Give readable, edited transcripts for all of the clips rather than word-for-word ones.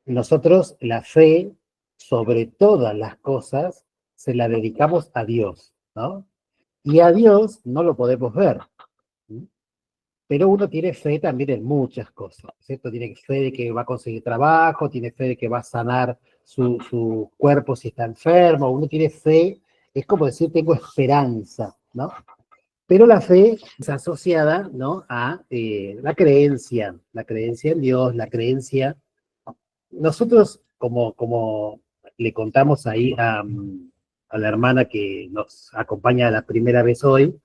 nosotros la fe, sobre todas las cosas, se la dedicamos a Dios, ¿no? Y a Dios no lo podemos ver, ¿sí? Pero uno tiene fe también en muchas cosas, ¿cierto? Tiene fe de que va a conseguir trabajo, tiene fe de que va a sanar su cuerpo si está enfermo, uno tiene fe, es como decir, tengo esperanza, ¿no? Pero la fe es asociada, ¿no? A la creencia en Dios, la creencia. Nosotros, como le contamos ahí a la hermana que nos acompaña la primera vez hoy,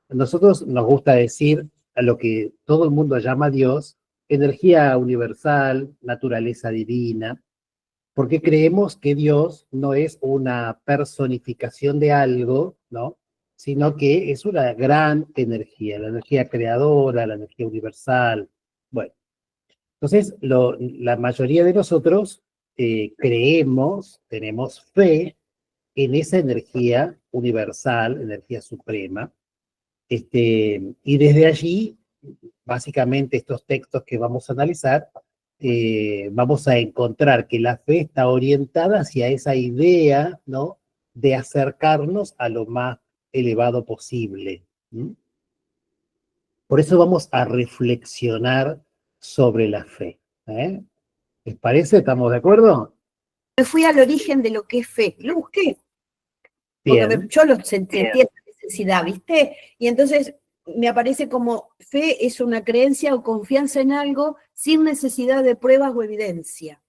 nosotros nos gusta decir a lo que todo el mundo llama Dios, energía universal, naturaleza divina, porque creemos que Dios no es una personificación de algo, ¿no? Sino que es una gran energía, la energía creadora, la energía universal. Bueno, entonces la mayoría de nosotros creemos, tenemos fe en esa energía universal, energía suprema, y desde allí, básicamente estos textos que vamos a analizar, vamos a encontrar que la fe está orientada hacia esa idea, ¿no? De acercarnos a lo más elevado posible. ¿Sí? Por eso vamos a reflexionar sobre la fe. ¿Les parece? ¿Estamos de acuerdo? Me fui al origen de lo que es fe, lo busqué, porque Bien. yo lo sentía esa necesidad, ¿viste? Y entonces me aparece como fe es una creencia o confianza en algo sin necesidad de pruebas o evidencia.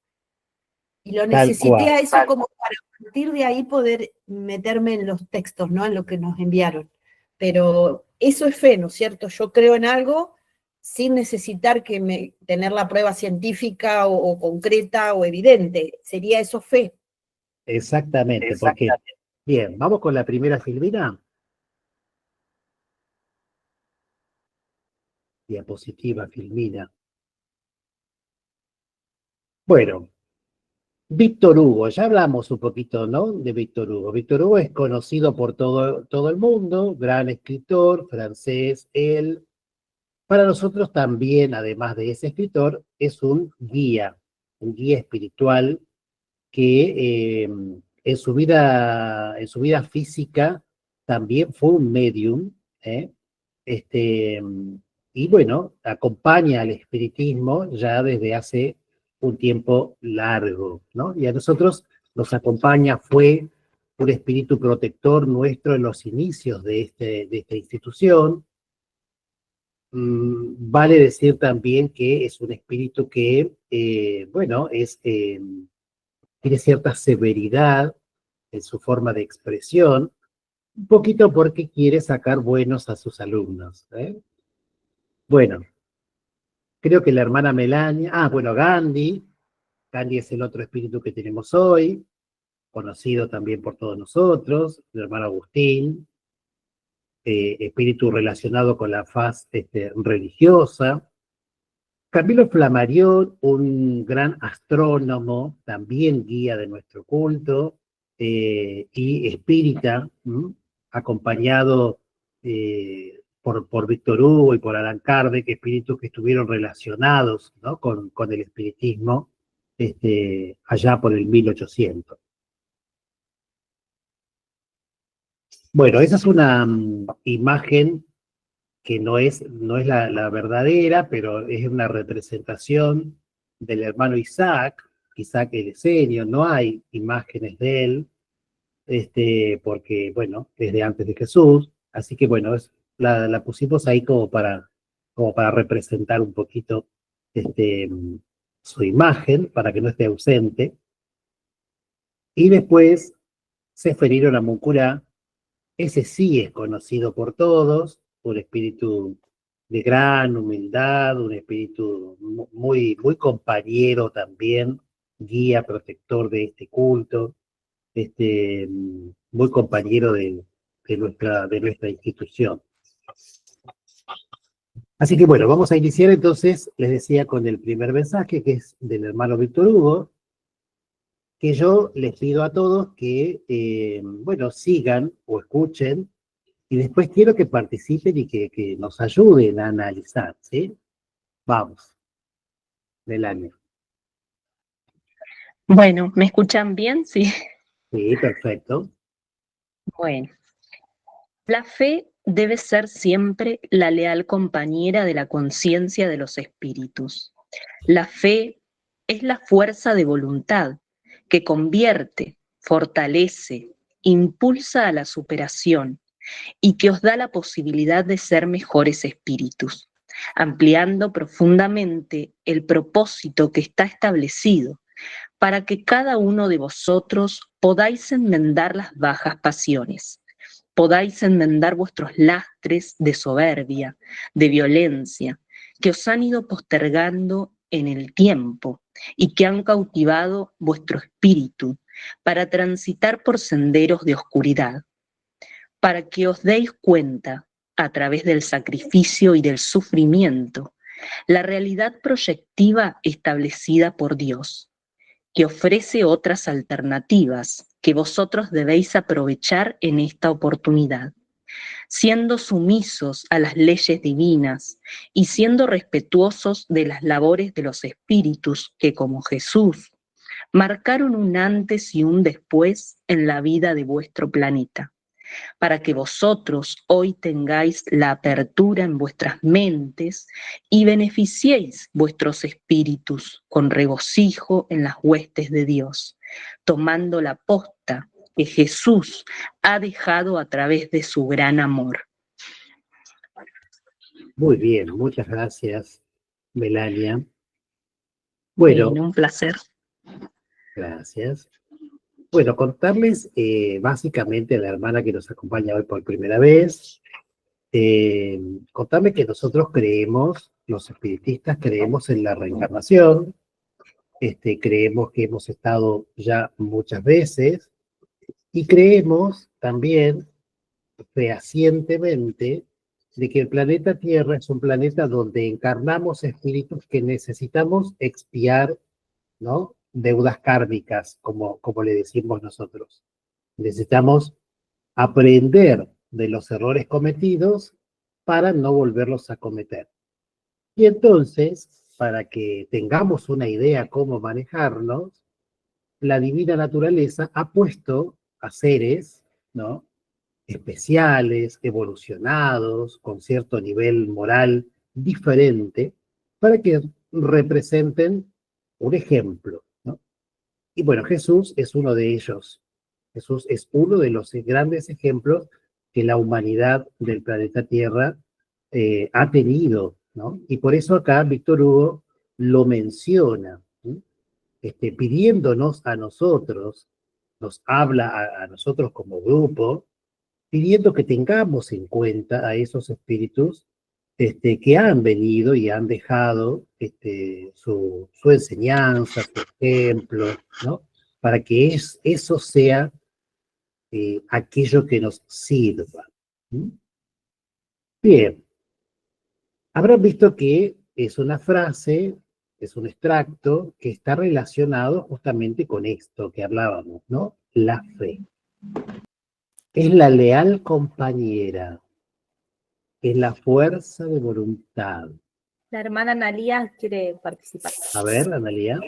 Y lo necesité a eso como para a partir de ahí poder meterme en los textos, ¿no? En lo que nos enviaron. Pero eso es fe, ¿no es cierto? Yo creo en algo sin necesitar tener la prueba científica o concreta o evidente. Sería eso fe. Exactamente, porque, bien, vamos con la primera filmina. Diapositiva, filmina. Bueno, Víctor Hugo, ya hablamos un poquito, ¿no? De Víctor Hugo. Víctor Hugo es conocido por todo el mundo, gran escritor francés. Él, para nosotros también, además de ese escritor, es un guía espiritual que en su vida física también fue un medium, ¿eh? Este, y bueno, acompaña al espiritismo ya desde hace un tiempo largo, ¿no? Y a nosotros nos acompaña, fue un espíritu protector nuestro en los inicios de esta institución. Vale decir también que es un espíritu que, bueno, tiene cierta severidad en su forma de expresión, un poquito porque quiere sacar buenos a sus alumnos, ¿eh? Bueno, creo que la hermana Melania, bueno, Gandhi es el otro espíritu que tenemos hoy, conocido también por todos nosotros, el hermano Agustín, espíritu relacionado con la faz religiosa. Camilo Flammarion, un gran astrónomo, también guía de nuestro culto, y espírita, acompañado por Víctor Hugo y por Allan Kardec, espíritus que estuvieron relacionados, ¿no? con el espiritismo allá por el 1800. Bueno, esa es una imagen que no es la verdadera, pero es una representación del hermano Isaac el Esenio. No hay imágenes de él, porque, bueno, es de antes de Jesús, así que, bueno, la pusimos ahí como para representar un poquito su imagen, para que no esté ausente. Y después, Seferino Namuncurá, ese sí es conocido por todos, un espíritu de gran humildad, un espíritu muy compañero también, guía, protector de este culto, muy compañero de nuestra institución. Así que bueno, vamos a iniciar entonces, les decía, con el primer mensaje, que es del hermano Víctor Hugo, que yo les pido a todos que, bueno, sigan o escuchen. Y después quiero que participen y que nos ayuden a analizar, ¿sí? Vamos, Melania. Bueno, ¿me escuchan bien? Sí. Sí, perfecto. Bueno, la fe debe ser siempre la leal compañera de la conciencia de los espíritus. La fe es la fuerza de voluntad que convierte, fortalece, impulsa a la superación y que os da la posibilidad de ser mejores espíritus, ampliando profundamente el propósito que está establecido para que cada uno de vosotros podáis enmendar las bajas pasiones, podáis enmendar vuestros lastres de soberbia, de violencia, que os han ido postergando en el tiempo y que han cautivado vuestro espíritu para transitar por senderos de oscuridad, para que os deis cuenta, a través del sacrificio y del sufrimiento, la realidad proyectiva establecida por Dios, que ofrece otras alternativas que vosotros debéis aprovechar en esta oportunidad, siendo sumisos a las leyes divinas y siendo respetuosos de las labores de los espíritus que, como Jesús, marcaron un antes y un después en la vida de vuestro planeta, para que vosotros hoy tengáis la apertura en vuestras mentes y beneficiéis vuestros espíritus con regocijo en las huestes de Dios, tomando la posta que Jesús ha dejado a través de su gran amor. Muy bien, muchas gracias, Melania. Bueno, Un placer. gracias. Bueno, contarles básicamente a la hermana que nos acompaña hoy por primera vez, contarle que nosotros creemos, los espiritistas creemos en la reencarnación, creemos que hemos estado ya muchas veces y creemos también fehacientemente de que el planeta Tierra es un planeta donde encarnamos espíritus que necesitamos expiar, ¿no? Deudas kármicas, como le decimos nosotros. Necesitamos aprender de los errores cometidos para no volverlos a cometer. Y entonces, para que tengamos una idea cómo manejarnos, la divina naturaleza ha puesto a seres, ¿no? Especiales, evolucionados, con cierto nivel moral diferente, para que representen un ejemplo, ¿no? Y bueno, Jesús es uno de ellos. Jesús es uno de los grandes ejemplos que la humanidad del planeta Tierra ha tenido, ¿no? Y por eso acá Víctor Hugo lo menciona, ¿sí? Pidiéndonos a nosotros, nos habla a nosotros como grupo, pidiendo que tengamos en cuenta a esos espíritus que han venido y han dejado su enseñanza, su ejemplo, ¿no? Para que eso sea aquello que nos sirva. ¿Mm? Bien, habrán visto que es una frase, es un extracto que está relacionado justamente con esto que hablábamos, ¿no? La fe. Es la leal compañera, es la fuerza de voluntad. La hermana Analía quiere participar. A ver, Analia.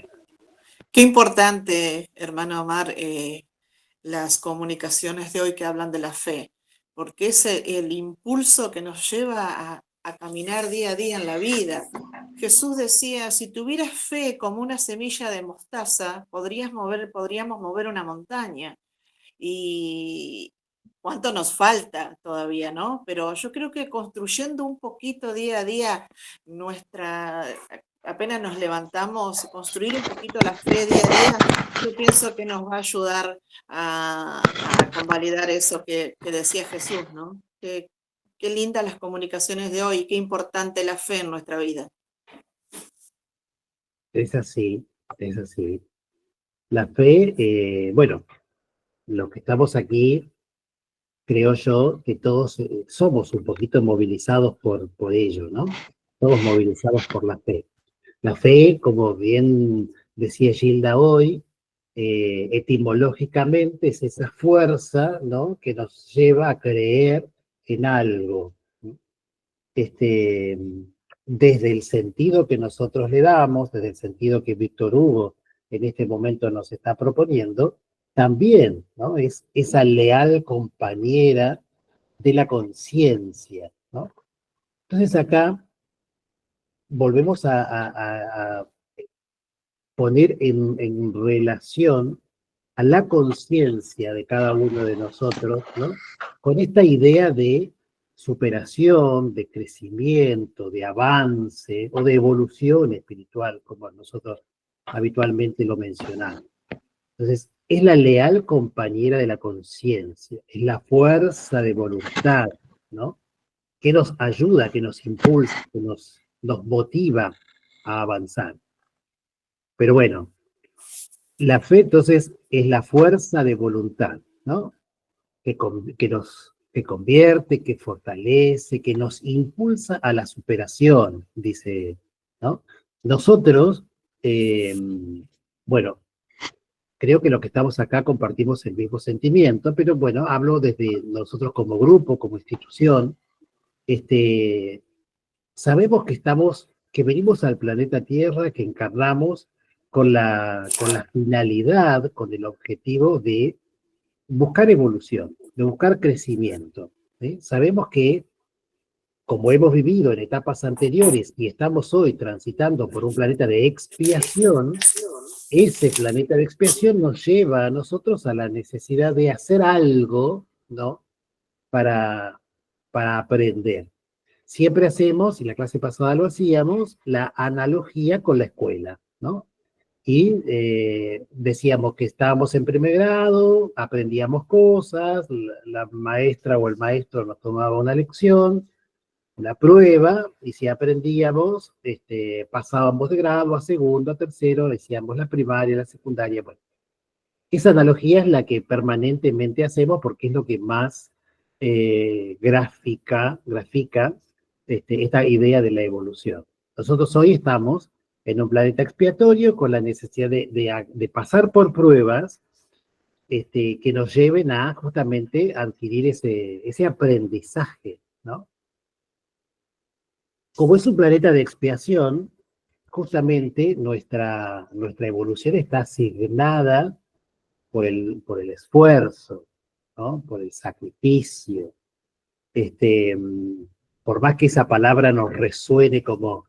Qué importante, hermano Omar, las comunicaciones de hoy que hablan de la fe, porque es el impulso que nos lleva a caminar día a día en la vida. Jesús decía, si tuvieras fe como una semilla de mostaza, podríamos mover una montaña. Y cuánto nos falta todavía, ¿no? Pero yo creo que construyendo un poquito día a día apenas nos levantamos, construir un poquito la fe día a día, yo pienso que nos va a ayudar a convalidar eso que decía Jesús, ¿no? Qué lindas las comunicaciones de hoy, qué importante la fe en nuestra vida. Es así, es así. La fe, bueno, los que estamos aquí, creo yo que todos somos un poquito movilizados por ello, ¿no? Todos movilizados por la fe. La fe, como bien decía Gilda hoy, etimológicamente es esa fuerza, ¿no? Que nos lleva a creer en algo, ¿no? Desde el sentido que nosotros le damos, desde el sentido que Víctor Hugo en este momento nos está proponiendo, también, ¿no? Es esa leal compañera de la conciencia, ¿no? Entonces acá volvemos a poner en relación a la conciencia de cada uno de nosotros, ¿no? Con esta idea de superación, de crecimiento, de avance o de evolución espiritual, como nosotros habitualmente lo mencionamos. Entonces, es la leal compañera de la conciencia, es la fuerza de voluntad, ¿no? Que nos ayuda, que nos impulsa, que nos motiva a avanzar. Pero bueno, la fe entonces es la fuerza de voluntad, ¿no? Que convierte, que fortalece, que nos impulsa a la superación, dice, ¿no? Nosotros, bueno, creo que los que estamos acá compartimos el mismo sentimiento, pero bueno, hablo desde nosotros como grupo, como institución, sabemos que venimos al planeta Tierra, que encarnamos con la finalidad, con el objetivo de buscar evolución, de buscar crecimiento, ¿sí? Sabemos que, como hemos vivido en etapas anteriores y estamos hoy transitando por un planeta de expiación, ese planeta de expiación nos lleva a nosotros a la necesidad de hacer algo, ¿no? Para, para aprender. Siempre hacemos, y la clase pasada lo hacíamos, la analogía con la escuela, ¿no? Y decíamos que estábamos en primer grado, aprendíamos cosas, la maestra o el maestro nos tomaba una lección, una prueba, y si aprendíamos, pasábamos de grado a segundo, a tercero, decíamos la primaria, la secundaria. Bueno, esa analogía es la que permanentemente hacemos porque es lo que más grafica esta idea de la evolución. Nosotros hoy estamos en un planeta expiatorio con la necesidad de pasar por pruebas que nos lleven a justamente adquirir ese aprendizaje, ¿no? Como es un planeta de expiación, justamente nuestra evolución está asignada por el esfuerzo, ¿no? Por el sacrificio. Por más que esa palabra nos resuene como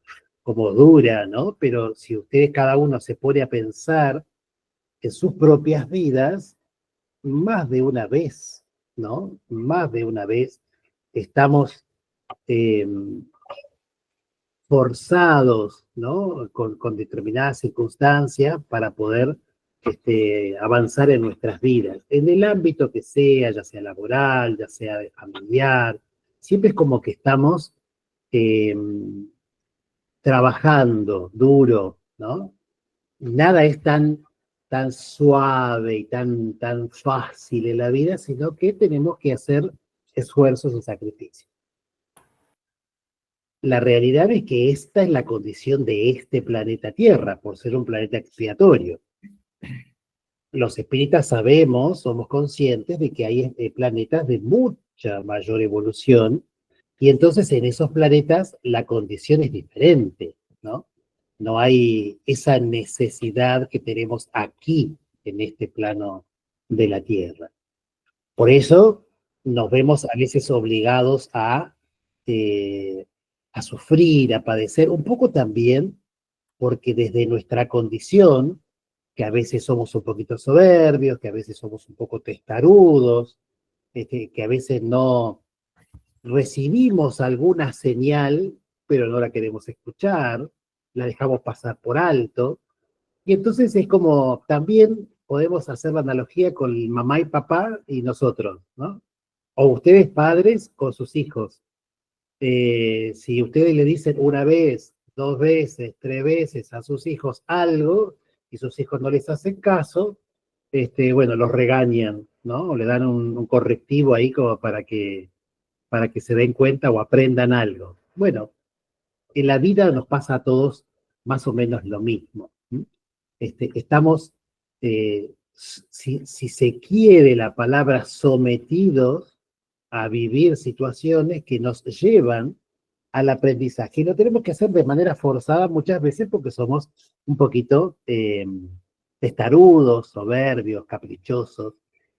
dura, ¿no? Pero si ustedes cada uno se pone a pensar en sus propias vidas, más de una vez, ¿no? Más de una vez estamos eh, forzados, ¿no? Con determinadas circunstancias para poder avanzar en nuestras vidas, en el ámbito que sea, ya sea laboral, ya sea de familiar, siempre es como que estamos eh, trabajando duro, ¿no? Nada es tan suave y tan fácil en la vida, sino que tenemos que hacer esfuerzos y sacrificios. La realidad es que esta es la condición de este planeta Tierra, por ser un planeta expiatorio. Los espíritas sabemos, somos conscientes de que hay planetas de mucha mayor evolución, y entonces en esos planetas la condición es diferente, ¿no? No hay esa necesidad que tenemos aquí, en este plano de la Tierra. Por eso nos vemos a veces obligados a sufrir, a padecer, un poco también porque desde nuestra condición, que a veces somos un poquito soberbios, que a veces somos un poco testarudos, que a veces no recibimos alguna señal, pero no la queremos escuchar, la dejamos pasar por alto, y entonces es como también podemos hacer la analogía con mamá y papá y nosotros, ¿no? O ustedes padres con sus hijos. Si ustedes le dicen una vez, dos veces, tres veces a sus hijos algo, y sus hijos no les hacen caso, bueno, los regañan, ¿no? O le dan un correctivo ahí como para que se den cuenta o aprendan algo. Bueno, en la vida nos pasa a todos más o menos lo mismo. Estamos, si se quiere la palabra, sometidos a vivir situaciones que nos llevan al aprendizaje. Y lo tenemos que hacer de manera forzada muchas veces porque somos un poquito testarudos, soberbios, caprichosos,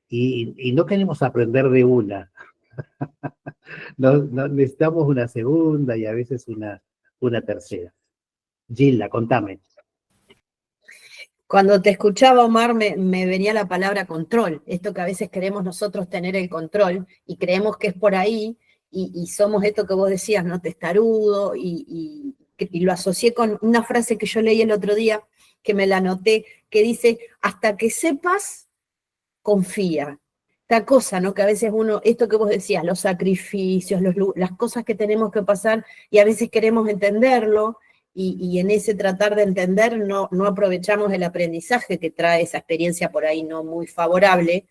y no queremos aprender de una. Necesitamos una segunda y a veces una tercera. Gilda, contame. Cuando te escuchaba, Omar, me venía la palabra control. Esto que a veces queremos nosotros tener el control y creemos que es por ahí y somos esto que vos decías, ¿no? Testarudo y lo asocié con una frase que yo leí el otro día, que me la anoté, que dice, hasta que sepas, confía. Esta cosa, ¿no? Que a veces uno, esto que vos decías, los sacrificios, las cosas que tenemos que pasar y a veces queremos entenderlo y en ese tratar de entender no aprovechamos el aprendizaje que trae esa experiencia por ahí no muy favorable.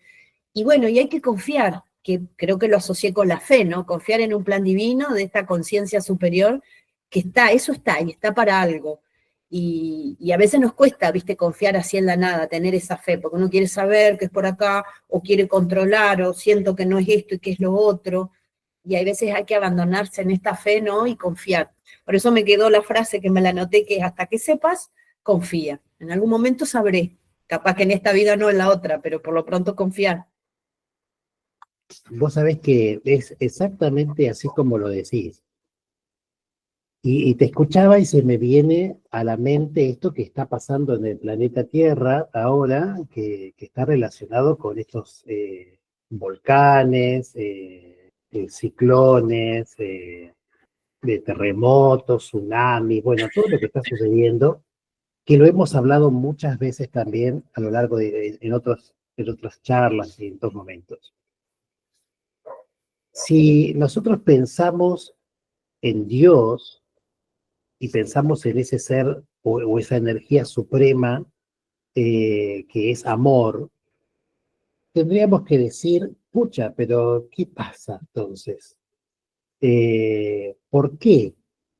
Y bueno, y hay que confiar, que creo que lo asocié con la fe, ¿no? Confiar en un plan divino de esta conciencia superior que eso está y está para algo. Y a veces nos cuesta, viste, confiar así en la nada, tener esa fe, porque uno quiere saber que es por acá, o quiere controlar, o siento que no es esto y que es lo otro, y hay veces hay que abandonarse en esta fe, ¿no? Y confiar. Por eso me quedó la frase que me la anoté, que es hasta que sepas, confía. En algún momento sabré, capaz que en esta vida no en la otra, pero por lo pronto confiar. Vos sabés que es exactamente así como lo decís. Y te escuchaba y se me viene a la mente esto que está pasando en el planeta Tierra ahora, que está relacionado con estos volcanes, ciclones, de terremotos, tsunamis, bueno, todo lo que está sucediendo, que lo hemos hablado muchas veces también a lo largo en otras charlas y en otros momentos. Si nosotros pensamos en Dios, y pensamos en ese ser o esa energía suprema que es amor, tendríamos que decir, pucha, pero ¿qué pasa entonces? ¿Por qué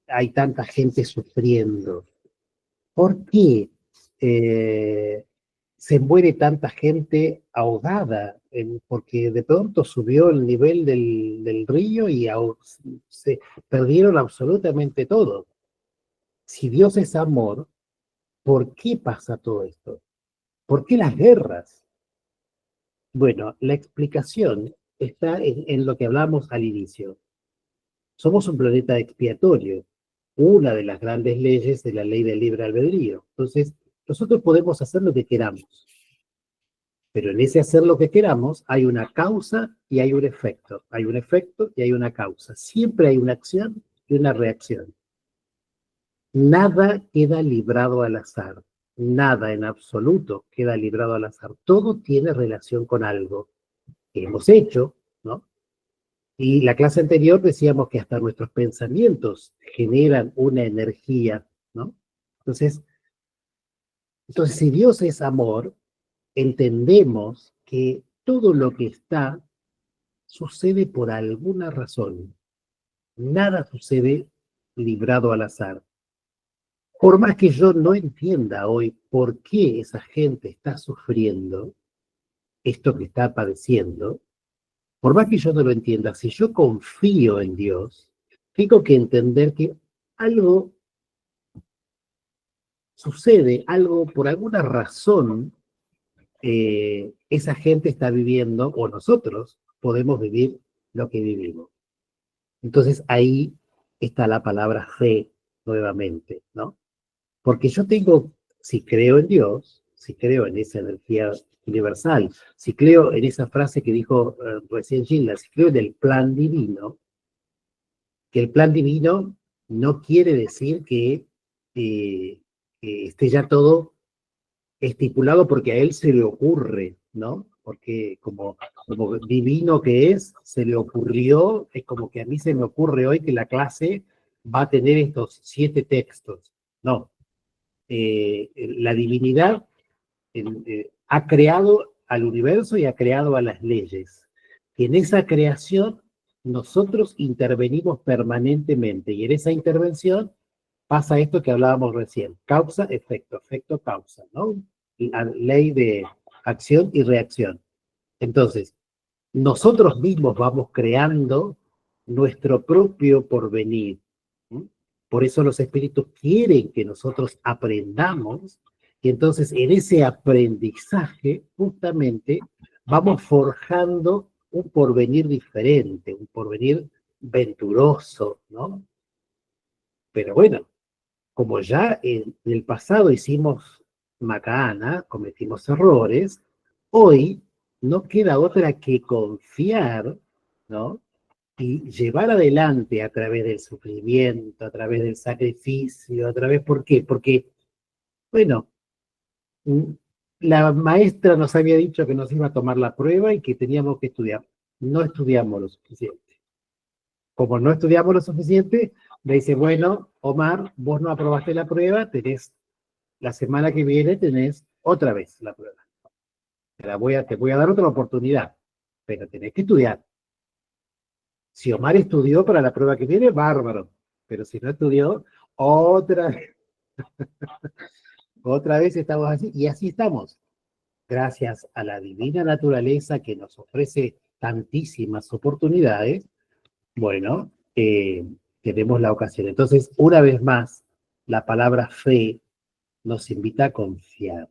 hay tanta gente sufriendo? ¿Por qué se muere tanta gente ahogada? Porque de pronto subió el nivel del río y se perdieron absolutamente todo. Si Dios es amor, ¿por qué pasa todo esto? ¿Por qué las guerras? Bueno, la explicación está en lo que hablamos al inicio. Somos un planeta expiatorio, una de las grandes leyes de la ley del libre albedrío. Entonces, nosotros podemos hacer lo que queramos, pero en ese hacer lo que queramos hay una causa y hay un efecto. Hay un efecto y hay una causa. Siempre hay una acción y una reacción. Nada queda librado al azar. Nada en absoluto queda librado al azar. Todo tiene relación con algo que hemos hecho, ¿no? Y la clase anterior decíamos que hasta nuestros pensamientos generan una energía, ¿no? Entonces, si Dios es amor, entendemos que todo lo que está sucede por alguna razón. Nada sucede librado al azar. Por más que yo no entienda hoy por qué esa gente está sufriendo esto que está padeciendo, por más que yo no lo entienda, si yo confío en Dios, tengo que entender que algo sucede, algo por alguna razón, esa gente está viviendo, o nosotros podemos vivir lo que vivimos. Entonces ahí está la palabra fe nuevamente, ¿no? Porque yo tengo, si creo en Dios, si creo en esa energía universal, si creo en esa frase que dijo recién Gilda, si creo en el plan divino, que el plan divino no quiere decir que esté ya todo estipulado porque a él se le ocurre, ¿no? Porque como divino que es, se le ocurrió, es como que a mí se me ocurre hoy que la clase va a tener estos 7 textos. No, la divinidad ha creado al universo y ha creado a las leyes. En esa creación nosotros intervenimos permanentemente y en esa intervención pasa esto que hablábamos recién, causa, efecto, efecto, causa, ¿no? La ley de acción y reacción. Entonces, nosotros mismos vamos creando nuestro propio porvenir. ¿Sí? Por eso los espíritus quieren que nosotros aprendamos Y entonces en ese aprendizaje justamente vamos forjando un porvenir diferente, un porvenir venturoso, ¿no? Pero bueno, como ya en el pasado hicimos macana, cometimos errores, hoy no queda otra que confiar, ¿no? Y llevar adelante a través del sufrimiento, a través del sacrificio, a través, ¿por qué? Porque, bueno, la maestra nos había dicho que nos iba a tomar la prueba y que teníamos que estudiar. No estudiamos lo suficiente. Como no estudiamos lo suficiente, me dice, bueno, Omar, vos no aprobaste la prueba, la semana que viene tenés otra vez la prueba. Te voy a dar otra oportunidad, pero tenés que estudiar. Si Omar estudió para la prueba que viene, bárbaro. Pero si no estudió, otra vez. Otra vez estamos así, y así estamos. Gracias a la divina naturaleza que nos ofrece tantísimas oportunidades, bueno, tenemos la ocasión. Entonces, una vez más, la palabra fe nos invita a confiar.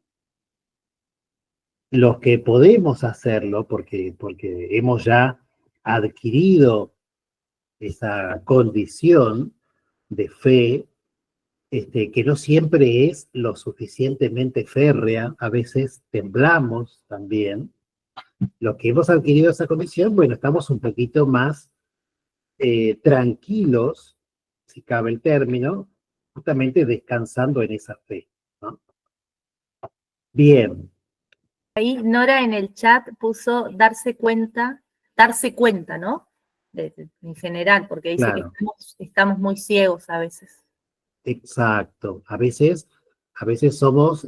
Los que podemos hacerlo, porque hemos ya adquirido esa condición de fe, que no siempre es lo suficientemente férrea, a veces temblamos también. Los que hemos adquirido esa condición, bueno, estamos un poquito más tranquilos, si cabe el término, justamente descansando en esa fe, ¿no? Bien. Ahí Nora en el chat puso darse cuenta, ¿no? En general, porque dice Claro. que estamos muy ciegos a veces. Exacto. A veces somos,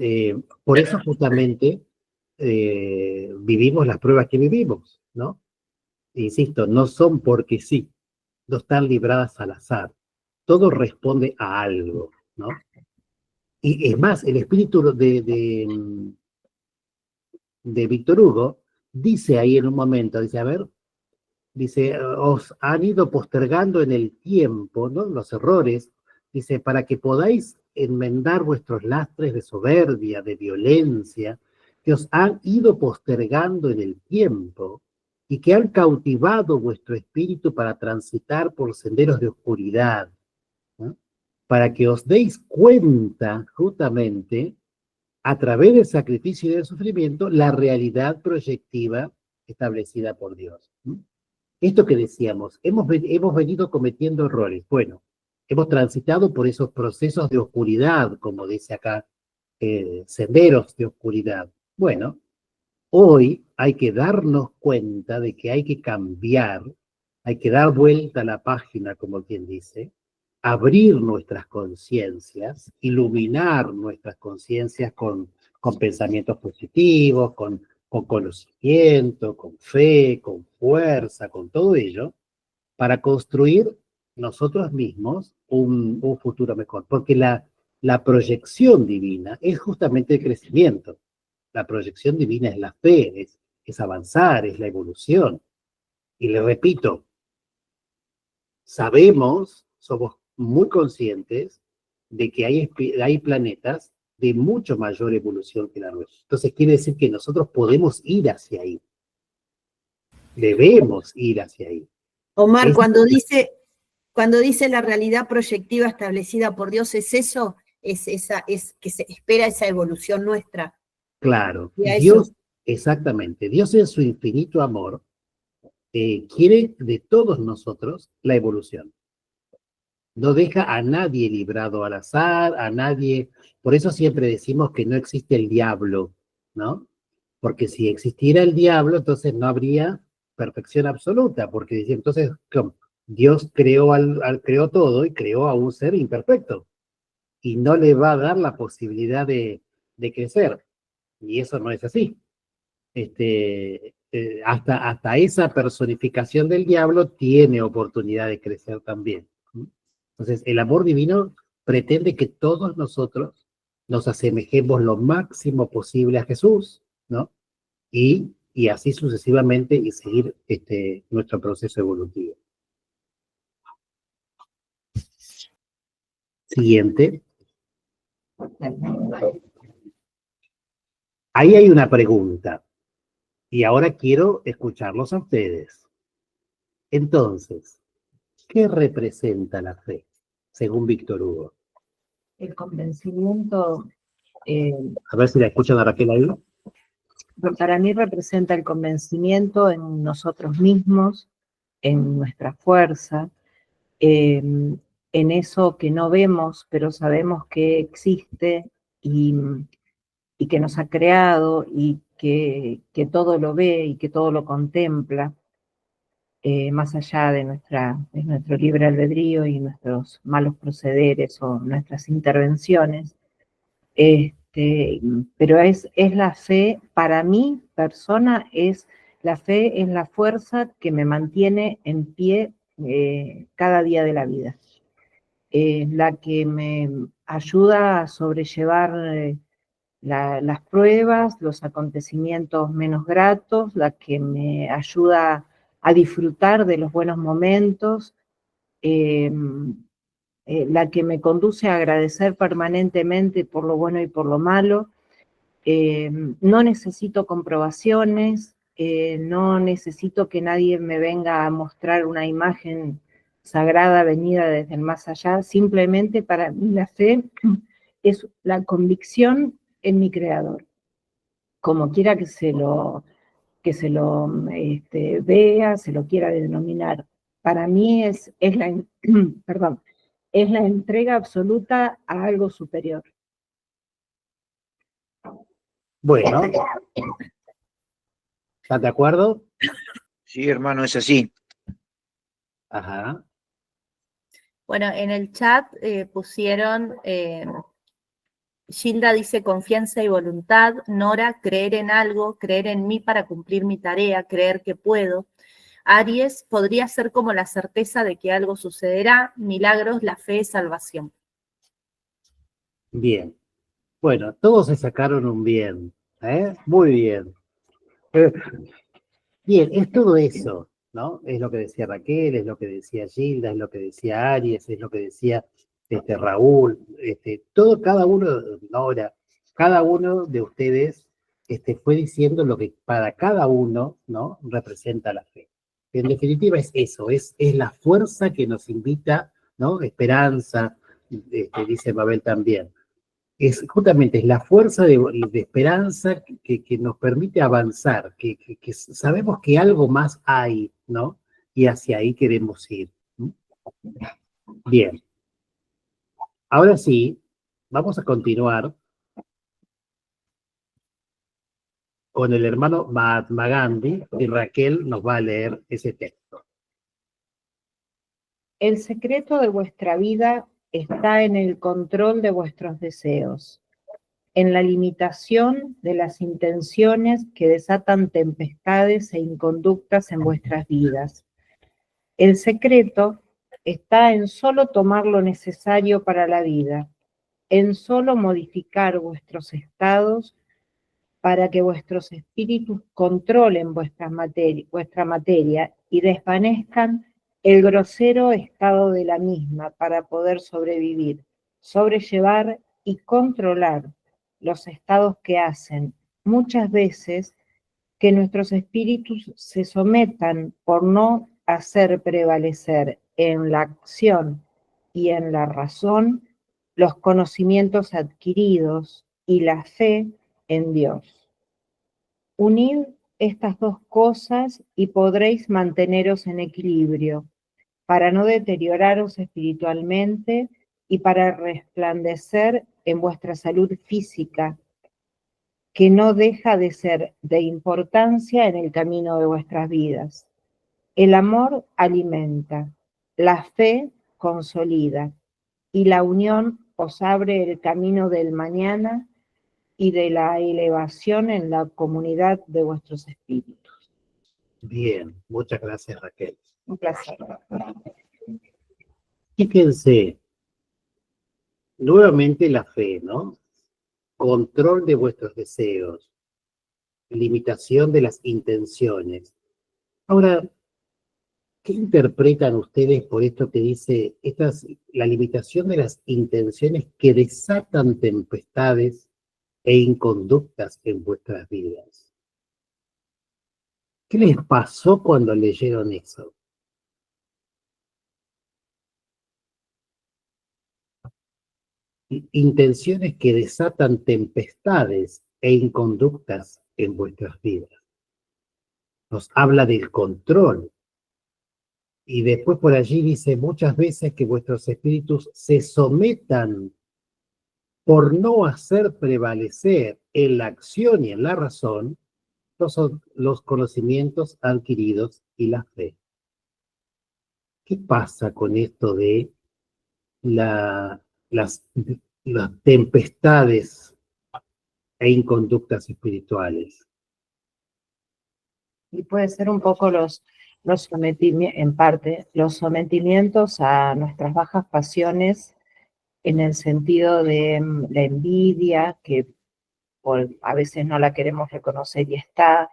por eso justamente vivimos las pruebas que vivimos, ¿no? Insisto, no son porque sí, no están libradas al azar. Todo responde a algo, ¿no? Y es más, el espíritu de Víctor Hugo dice ahí en un momento, dice, a ver, dice, os han ido postergando en el tiempo, ¿no? Los errores, dice, para que podáis enmendar vuestros lastres de soberbia, de violencia, que os han ido postergando en el tiempo y que han cautivado vuestro espíritu para transitar por senderos de oscuridad, ¿no? Para que os deis cuenta justamente a través del sacrificio y del sufrimiento la realidad proyectiva establecida por Dios. Esto que decíamos, hemos venido cometiendo errores. Bueno, hemos transitado por esos procesos de oscuridad, como dice acá, senderos de oscuridad. Bueno, hoy hay que darnos cuenta de que hay que cambiar, hay que dar vuelta a la página, como quien dice, abrir nuestras conciencias, iluminar nuestras conciencias con pensamientos positivos, con conocimiento, con fe, con fuerza, con todo ello, para construir nosotros mismos un futuro mejor. Porque la proyección divina es justamente el crecimiento. La proyección divina es la fe, es avanzar, es la evolución. Y le repito, sabemos, somos muy conscientes de que hay planetas de mucho mayor evolución que la nuestra. Entonces quiere decir que nosotros podemos ir hacia ahí. Debemos ir hacia ahí. Omar, cuando dice la realidad proyectiva establecida por Dios, ¿es eso? Es que se espera esa evolución nuestra. Claro, Dios, eso. Exactamente. Dios en su infinito amor quiere de todos nosotros la evolución. No deja a nadie librado al azar, a nadie. Por eso siempre decimos que no existe el diablo, ¿no? Porque si existiera el diablo, entonces no habría perfección absoluta, porque entonces Dios creó todo y creó a un ser imperfecto y no le va a dar la posibilidad de crecer. Y eso no es así. Hasta esa personificación del diablo tiene oportunidad de crecer también. Entonces, el amor divino pretende que todos nosotros nos asemejemos lo máximo posible a Jesús, ¿no? Y así sucesivamente y seguir nuestro proceso evolutivo. Siguiente. Ahí hay una pregunta. Y ahora quiero escucharlos a ustedes. Entonces, ¿qué representa la fe, según Víctor Hugo? El convencimiento, A ver si la escuchan a Raquel ahí. para mí representa el convencimiento en nosotros mismos, en nuestra fuerza, en eso que no vemos, pero sabemos que existe y, y que nos ha creado y que todo lo ve y que todo lo contempla, más allá de nuestro libre albedrío y nuestros malos procederes o nuestras intervenciones. Pero es la fe, para mí, persona, la fe es la fuerza que me mantiene en pie cada día de la vida. La que me ayuda a sobrellevar las pruebas, los acontecimientos menos gratos, la que me ayuda a disfrutar de los buenos momentos, eh, la que me conduce a agradecer permanentemente por lo bueno y por lo malo. No necesito comprobaciones, no necesito que nadie me venga a mostrar una imagen sagrada venida desde el más allá. Simplemente para mí la fe es la convicción en mi Creador, como quiera que se lo vea, se lo quiera denominar. Para mí perdón, es la entrega absoluta a algo superior. Bueno, ¿estás de acuerdo? Sí, hermano, es así. Ajá. Bueno, en el chat pusieron, Gilda dice confianza y voluntad, Nora, creer en algo, creer en mí para cumplir mi tarea, creer que puedo. Aries, podría ser como la certeza de que algo sucederá. Milagros, la fe es salvación. Bien. Bueno, todos se sacaron un bien. Muy bien. Bien, es todo eso, ¿no? Es lo que decía Raquel, es lo que decía Gilda, es lo que decía Aries, es lo que decía Raúl, cada uno, ahora, cada uno de ustedes fue diciendo lo que para cada uno, ¿no? Representa la fe. En definitiva es eso, es la fuerza que nos invita, ¿no? Esperanza, dice Mabel también. Justamente es la fuerza de esperanza que nos permite avanzar, que sabemos que algo más hay, ¿no? Y hacia ahí queremos ir. ¿Mm? Bien. Ahora sí, vamos a continuar con el hermano Mahatma Gandhi y Raquel nos va a leer ese texto. El secreto de vuestra vida está en el control de vuestros deseos, en la limitación de las intenciones que desatan tempestades e inconductas en vuestras vidas. El secreto está en solo tomar lo necesario para la vida, en solo modificar vuestros estados para que vuestros espíritus controlen vuestra materia y desvanezcan el grosero estado de la misma para poder sobrevivir, sobrellevar y controlar los estados que hacen muchas veces que nuestros espíritus se sometan por no hacer prevalecer en la acción y en la razón los conocimientos adquiridos y la fe en Dios. Unid estas dos cosas y podréis manteneros en equilibrio para no deterioraros espiritualmente y para resplandecer en vuestra salud física, que no deja de ser de importancia en el camino de vuestras vidas. El amor alimenta, la fe consolida y la unión os abre el camino del mañana y de la elevación en la comunidad de vuestros espíritus. Bien, muchas gracias Raquel. Un placer. Fíjense, nuevamente la fe, ¿no? Control de vuestros deseos, limitación de las intenciones. Ahora, ¿qué interpretan ustedes por esto que dice la limitación de las intenciones que desatan tempestades e inconductas en vuestras vidas. ¿Qué les pasó cuando leyeron eso? Intenciones que desatan tempestades e inconductas en vuestras vidas. Nos habla del control. Y después por allí dice muchas veces que vuestros espíritus se sometan por no hacer prevalecer en la acción y en la razón los conocimientos adquiridos y la fe. ¿Qué pasa con esto de las tempestades e inconductas espirituales? Y puede ser un poco los sometimientos, en parte, los sometimientos a nuestras bajas pasiones en el sentido de la envidia, que a veces no la queremos reconocer y está,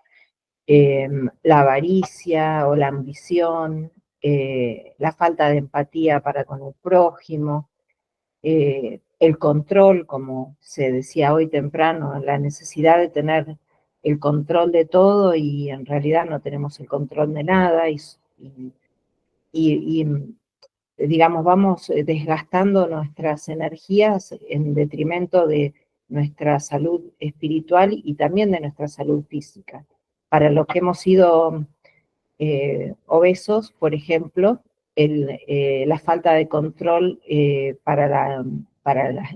la avaricia o la ambición, la falta de empatía para con el prójimo, el control, como se decía hoy temprano, la necesidad de tener el control de todo y en realidad no tenemos el control de nada y digamos, vamos desgastando nuestras energías en detrimento de nuestra salud espiritual y también de nuestra salud física. Para los que hemos sido obesos, por ejemplo, la falta de control para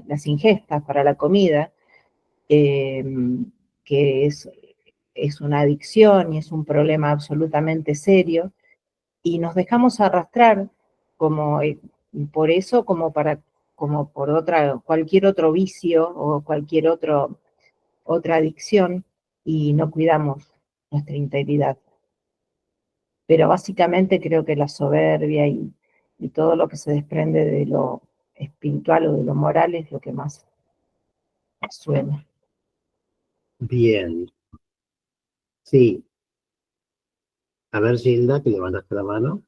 las ingestas, para la comida, que es una adicción y es un problema absolutamente serio, y nos dejamos arrastrar como por eso, como por cualquier otro vicio o cualquier otra adicción, y no cuidamos nuestra integridad. Pero básicamente creo que la soberbia y todo lo que se desprende de lo espiritual o de lo moral es lo que más suena. Bien. Sí. A ver, Gilda, que levantaste la mano.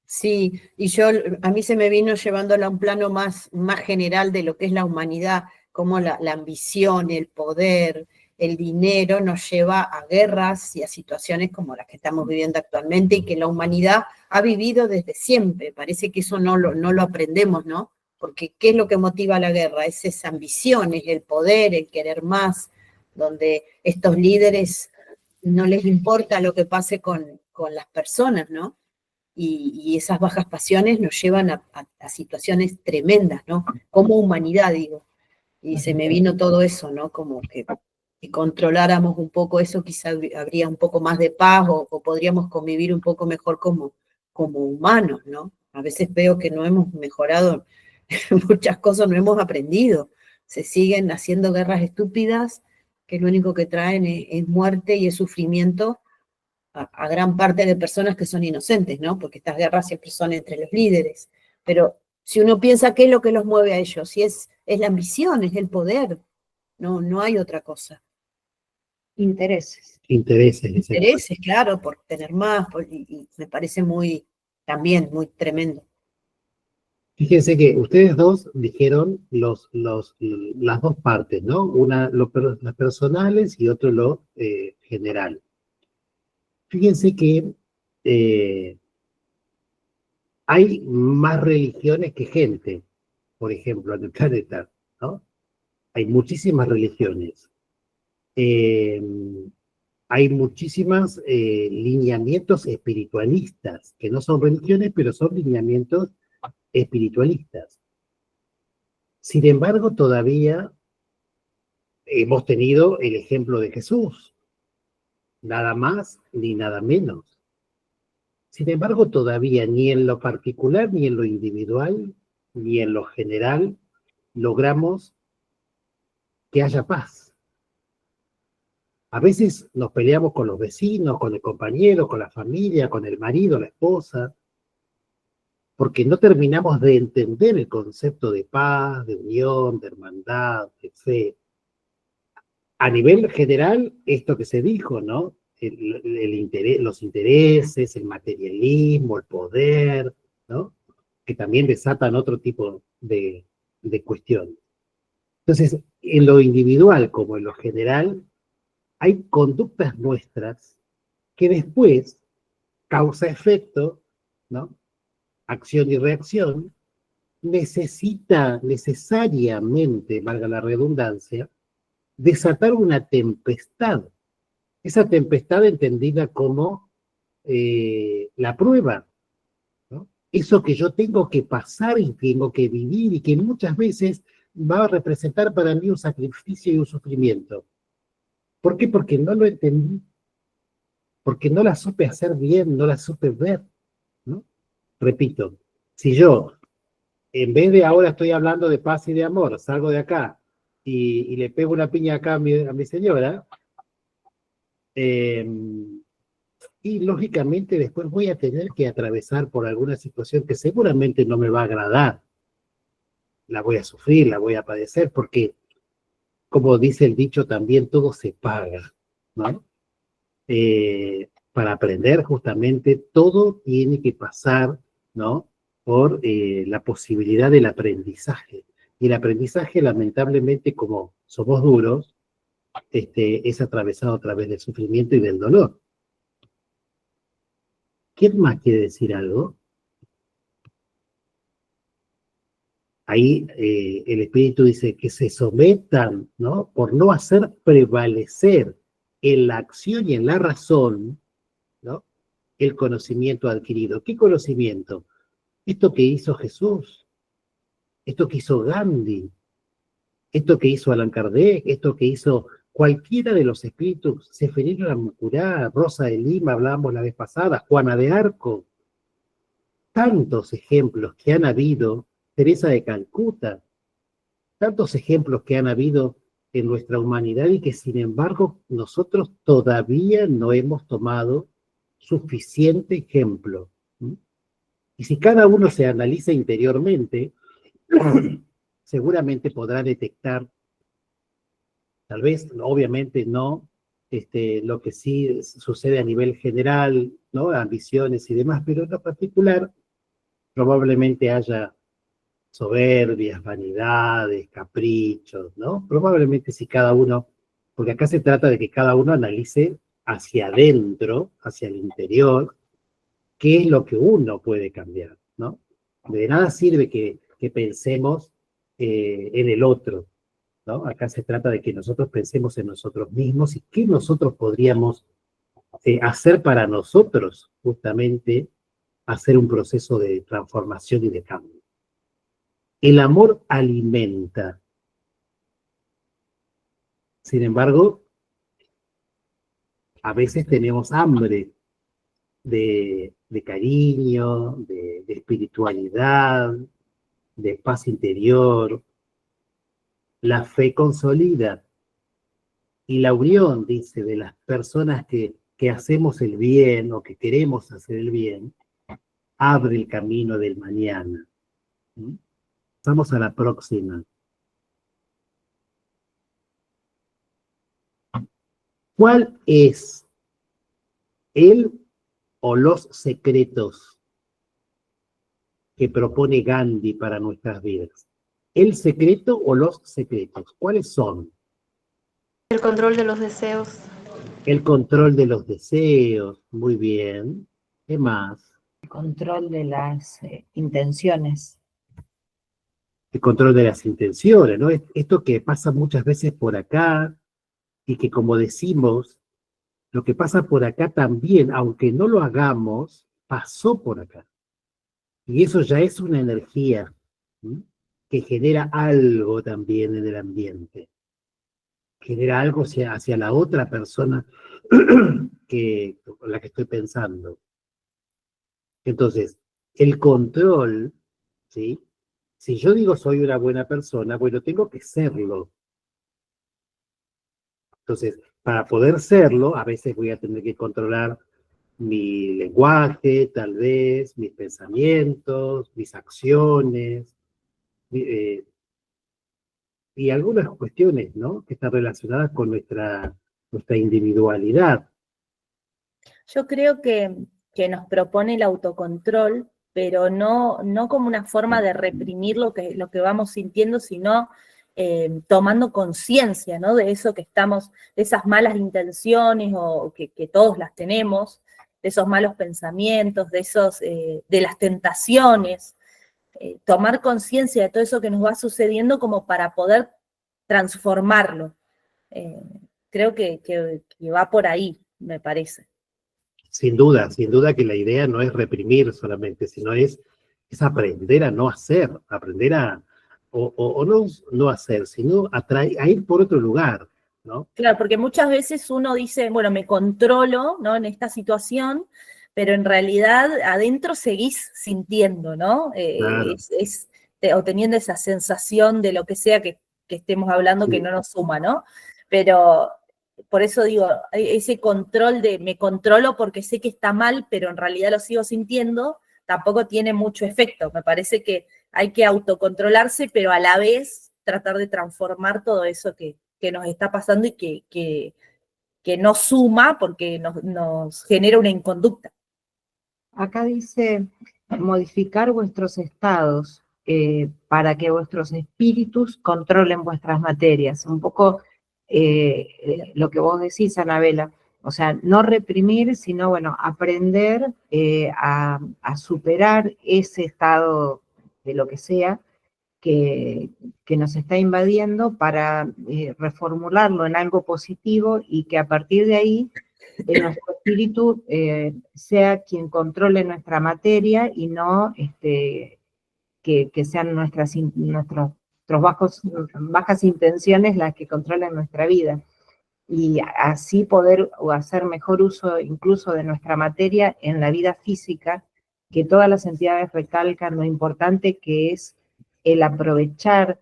Sí, y a mí se me vino llevándolo a un plano más general de lo que es la humanidad, cómo la ambición, el poder, el dinero nos lleva a guerras y a situaciones como las que estamos viviendo actualmente y que la humanidad ha vivido desde siempre. Parece que eso no lo aprendemos, ¿no? Porque ¿qué es lo que motiva la guerra? Es esa ambición, es el poder, el querer más, donde estos líderes no les importa lo que pase con las personas, ¿no? Y esas bajas pasiones nos llevan a situaciones tremendas, ¿no? Como humanidad, digo. Y se me vino todo eso, ¿no? Como que si controláramos un poco eso, quizá habría un poco más de paz o podríamos convivir un poco mejor como humanos, ¿no? A veces veo que no hemos mejorado muchas cosas, no hemos aprendido. Se siguen haciendo guerras estúpidas que lo único que traen es muerte y es sufrimiento a gran parte de personas que son inocentes, ¿no? Porque estas guerras siempre son entre los líderes. Pero si uno piensa qué es lo que los mueve a ellos, si es la ambición, es el poder, no hay otra cosa. Intereses. Intereses, claro, por tener más, y me parece también muy tremendo. Fíjense que ustedes dos dijeron las dos partes, ¿no? Una, las personales y otro lo general. Fíjense que hay más religiones que gente, por ejemplo, en el planeta, ¿no? Hay muchísimas religiones. Hay muchísimos lineamientos espiritualistas, que no son religiones, pero son lineamientos espiritualistas. Sin embargo, todavía hemos tenido el ejemplo de Jesús, nada más ni nada menos. Sin embargo, todavía ni en lo particular, ni en lo individual, ni en lo general, logramos que haya paz. A veces nos peleamos con los vecinos, con el compañero, con la familia, con el marido, la esposa, porque no terminamos de entender el concepto de paz, de unión, de hermandad, de fe. A nivel general, esto que se dijo, ¿no? Los intereses, el materialismo, el poder, ¿no? Que también desatan otro tipo de cuestiones. Entonces, en lo individual como en lo general, hay conductas nuestras que después, causa-efecto, ¿no? Acción y reacción, necesita necesariamente, valga la redundancia, desatar una tempestad. Esa tempestad entendida como la prueba, ¿no? Eso que yo tengo que pasar y tengo que vivir y que muchas veces va a representar para mí un sacrificio y un sufrimiento. ¿Por qué? Porque no lo entendí, porque no la supe hacer bien, no la supe ver, ¿no? Repito, si yo, en vez de ahora estoy hablando de paz y de amor, salgo de acá y le pego una piña acá a mi señora, eh, y lógicamente después voy a tener que atravesar por alguna situación que seguramente no me va a agradar, la voy a sufrir, la voy a padecer, porque como dice el dicho también, todo se paga, ¿no? Para aprender justamente todo tiene que pasar, ¿no? Por la posibilidad del aprendizaje. Y el aprendizaje, lamentablemente, como somos duros, es atravesado a través del sufrimiento y del dolor. ¿Quién más quiere decir algo? Ahí el Espíritu dice que se sometan, ¿no? Por no hacer prevalecer en la acción y en la razón, ¿no? El conocimiento adquirido. ¿Qué conocimiento? Esto que hizo Jesús, esto que hizo Gandhi, esto que hizo Allan Kardec, esto que hizo cualquiera de los espíritus, Seferino Lamucurá, Rosa de Lima, hablábamos la vez pasada, Juana de Arco, tantos ejemplos que han habido, Teresa de Calcuta, tantos ejemplos que han habido en nuestra humanidad y que sin embargo nosotros todavía no hemos tomado suficiente ejemplo. Y si cada uno se analiza interiormente, seguramente podrá detectar, tal vez, obviamente no, lo que sí sucede a nivel general, ¿no? Ambiciones y demás, pero en lo particular probablemente haya soberbias, vanidades, caprichos, ¿no? Probablemente si cada uno, porque acá se trata de que cada uno analice hacia adentro, hacia el interior, qué es lo que uno puede cambiar, ¿no? De nada sirve que pensemos en el otro, ¿no? Acá se trata de que nosotros pensemos en nosotros mismos y qué nosotros podríamos hacer para nosotros, justamente, hacer un proceso de transformación y de cambio. El amor alimenta. Sin embargo, a veces tenemos hambre de cariño, de espiritualidad, de paz interior. La fe consolida y la unión, dice, de las personas que hacemos el bien o que queremos hacer el bien, abre el camino del mañana. Vamos a la próxima. ¿Cuál es el o los secretos que propone Gandhi para nuestras vidas? ¿El secreto o los secretos? ¿Cuáles son? El control de los deseos. El control de los deseos, muy bien. ¿Qué más? El control de las intenciones. El control de las intenciones, ¿no? Esto que pasa muchas veces por acá y que, como decimos, lo que pasa por acá también, aunque no lo hagamos, pasó por acá. Y eso ya es una energía, ¿sí? Que genera algo también en el ambiente. Genera algo hacia la otra persona con la que estoy pensando. Entonces, el control, ¿sí? Si yo digo soy una buena persona, bueno, tengo que serlo. Entonces, para poder serlo, a veces voy a tener que controlar mi lenguaje, tal vez, mis pensamientos, mis acciones, y algunas cuestiones, ¿no? Que están relacionadas con nuestra individualidad. Yo creo que nos propone el autocontrol, pero no como una forma de reprimir lo que vamos sintiendo, sino tomando conciencia, ¿no? De eso que estamos, de esas malas intenciones o que todos las tenemos, de esos malos pensamientos, de las tentaciones, tomar conciencia de todo eso que nos va sucediendo como para poder transformarlo. Creo que va por ahí, me parece. Sin duda que la idea no es reprimir solamente, sino es aprender a no hacer, aprender o no hacer, sino a ir por otro lugar, ¿no? Claro, porque muchas veces uno dice, bueno, me controlo, ¿no? En esta situación, pero en realidad adentro seguís sintiendo, ¿no? Claro. O teniendo esa sensación de lo que sea que estemos hablando que Sí. no nos suma, ¿no? Pero por eso digo, ese control de me controlo porque sé que está mal, pero en realidad lo sigo sintiendo, tampoco tiene mucho efecto. Me parece que hay que autocontrolarse, pero a la vez tratar de transformar todo eso que nos está pasando y que no suma porque nos genera una inconducta. Acá dice modificar vuestros estados para que vuestros espíritus controlen vuestras materias. Un poco lo que vos decís, Anabela. O sea, no reprimir, sino, bueno, aprender a superar ese estado de lo que sea que nos está invadiendo para reformularlo en algo positivo y que a partir de ahí nuestro espíritu sea quien controle nuestra materia y no que sean nuestras bajas intenciones las que controlen nuestra vida. Y así poder hacer mejor uso incluso de nuestra materia en la vida física, que todas las entidades recalcan lo importante que es el aprovechar,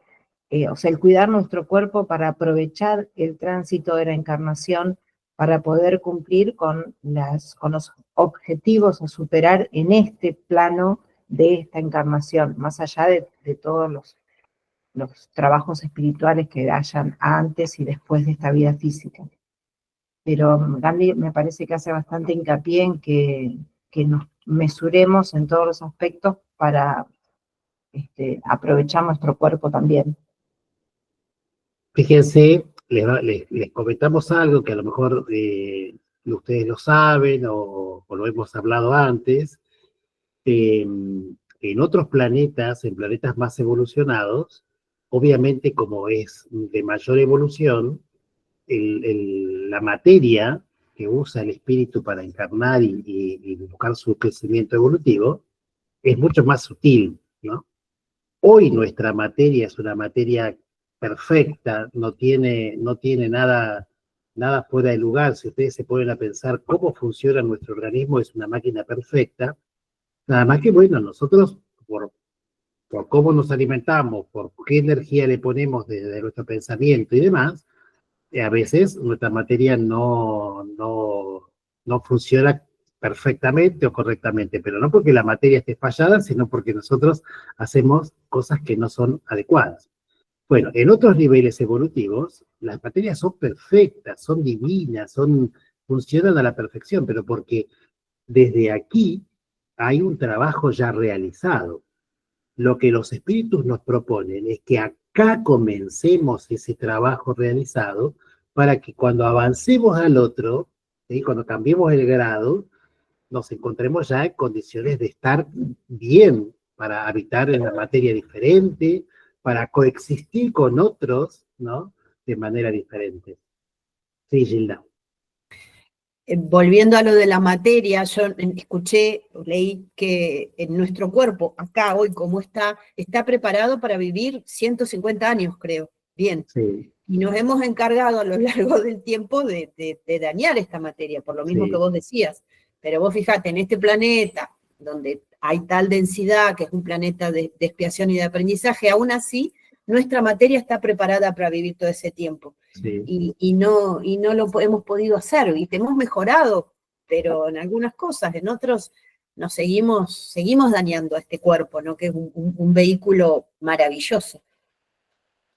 o sea, el cuidar nuestro cuerpo para aprovechar el tránsito de la encarnación para poder cumplir con los objetivos a superar en este plano de esta encarnación, más allá de todos los trabajos espirituales que hayan antes y después de esta vida física. Pero Gandhi me parece que hace bastante hincapié en que nos mesuremos en todos los aspectos para aprovechar nuestro cuerpo también. Fíjense, les comentamos algo que a lo mejor ustedes lo saben o lo hemos hablado antes. En otros planetas, en planetas más evolucionados, obviamente como es de mayor evolución, la materia que usa el espíritu para encarnar y buscar su crecimiento evolutivo es mucho más sutil, ¿no? Hoy nuestra materia es una materia perfecta, no tiene nada fuera de lugar. Si ustedes se ponen a pensar cómo funciona nuestro organismo, es una máquina perfecta. Nada más que, bueno, nosotros, por cómo nos alimentamos, por qué energía le ponemos desde nuestro pensamiento y demás, a veces nuestra materia no funciona perfectamente o correctamente, pero no porque la materia esté fallada, sino porque nosotros hacemos cosas que no son adecuadas. Bueno, en otros niveles evolutivos, las materias son perfectas, son divinas, funcionan a la perfección, pero porque desde aquí hay un trabajo ya realizado. Lo que los espíritus nos proponen es que acá comencemos ese trabajo realizado para que cuando avancemos al otro, ¿sí? Cuando cambiemos el grado, nos encontremos ya en condiciones de estar bien para habitar en una materia diferente, para coexistir con otros, ¿no? De manera diferente. Sí, Gilda. Volviendo a lo de la materia, yo leí que en nuestro cuerpo, acá hoy como está preparado para vivir 150 años, creo. Bien. Sí. Y nos hemos encargado a lo largo del tiempo de dañar esta materia, por lo mismo que vos decías. Pero vos fijate, en este planeta, donde hay tal densidad, que es un planeta de expiación y de aprendizaje, aún así, nuestra materia está preparada para vivir todo ese tiempo. Sí. Y no lo hemos podido hacer, y te hemos mejorado, pero en algunas cosas, en otros nos seguimos dañando a este cuerpo, ¿no? Que es un vehículo maravilloso.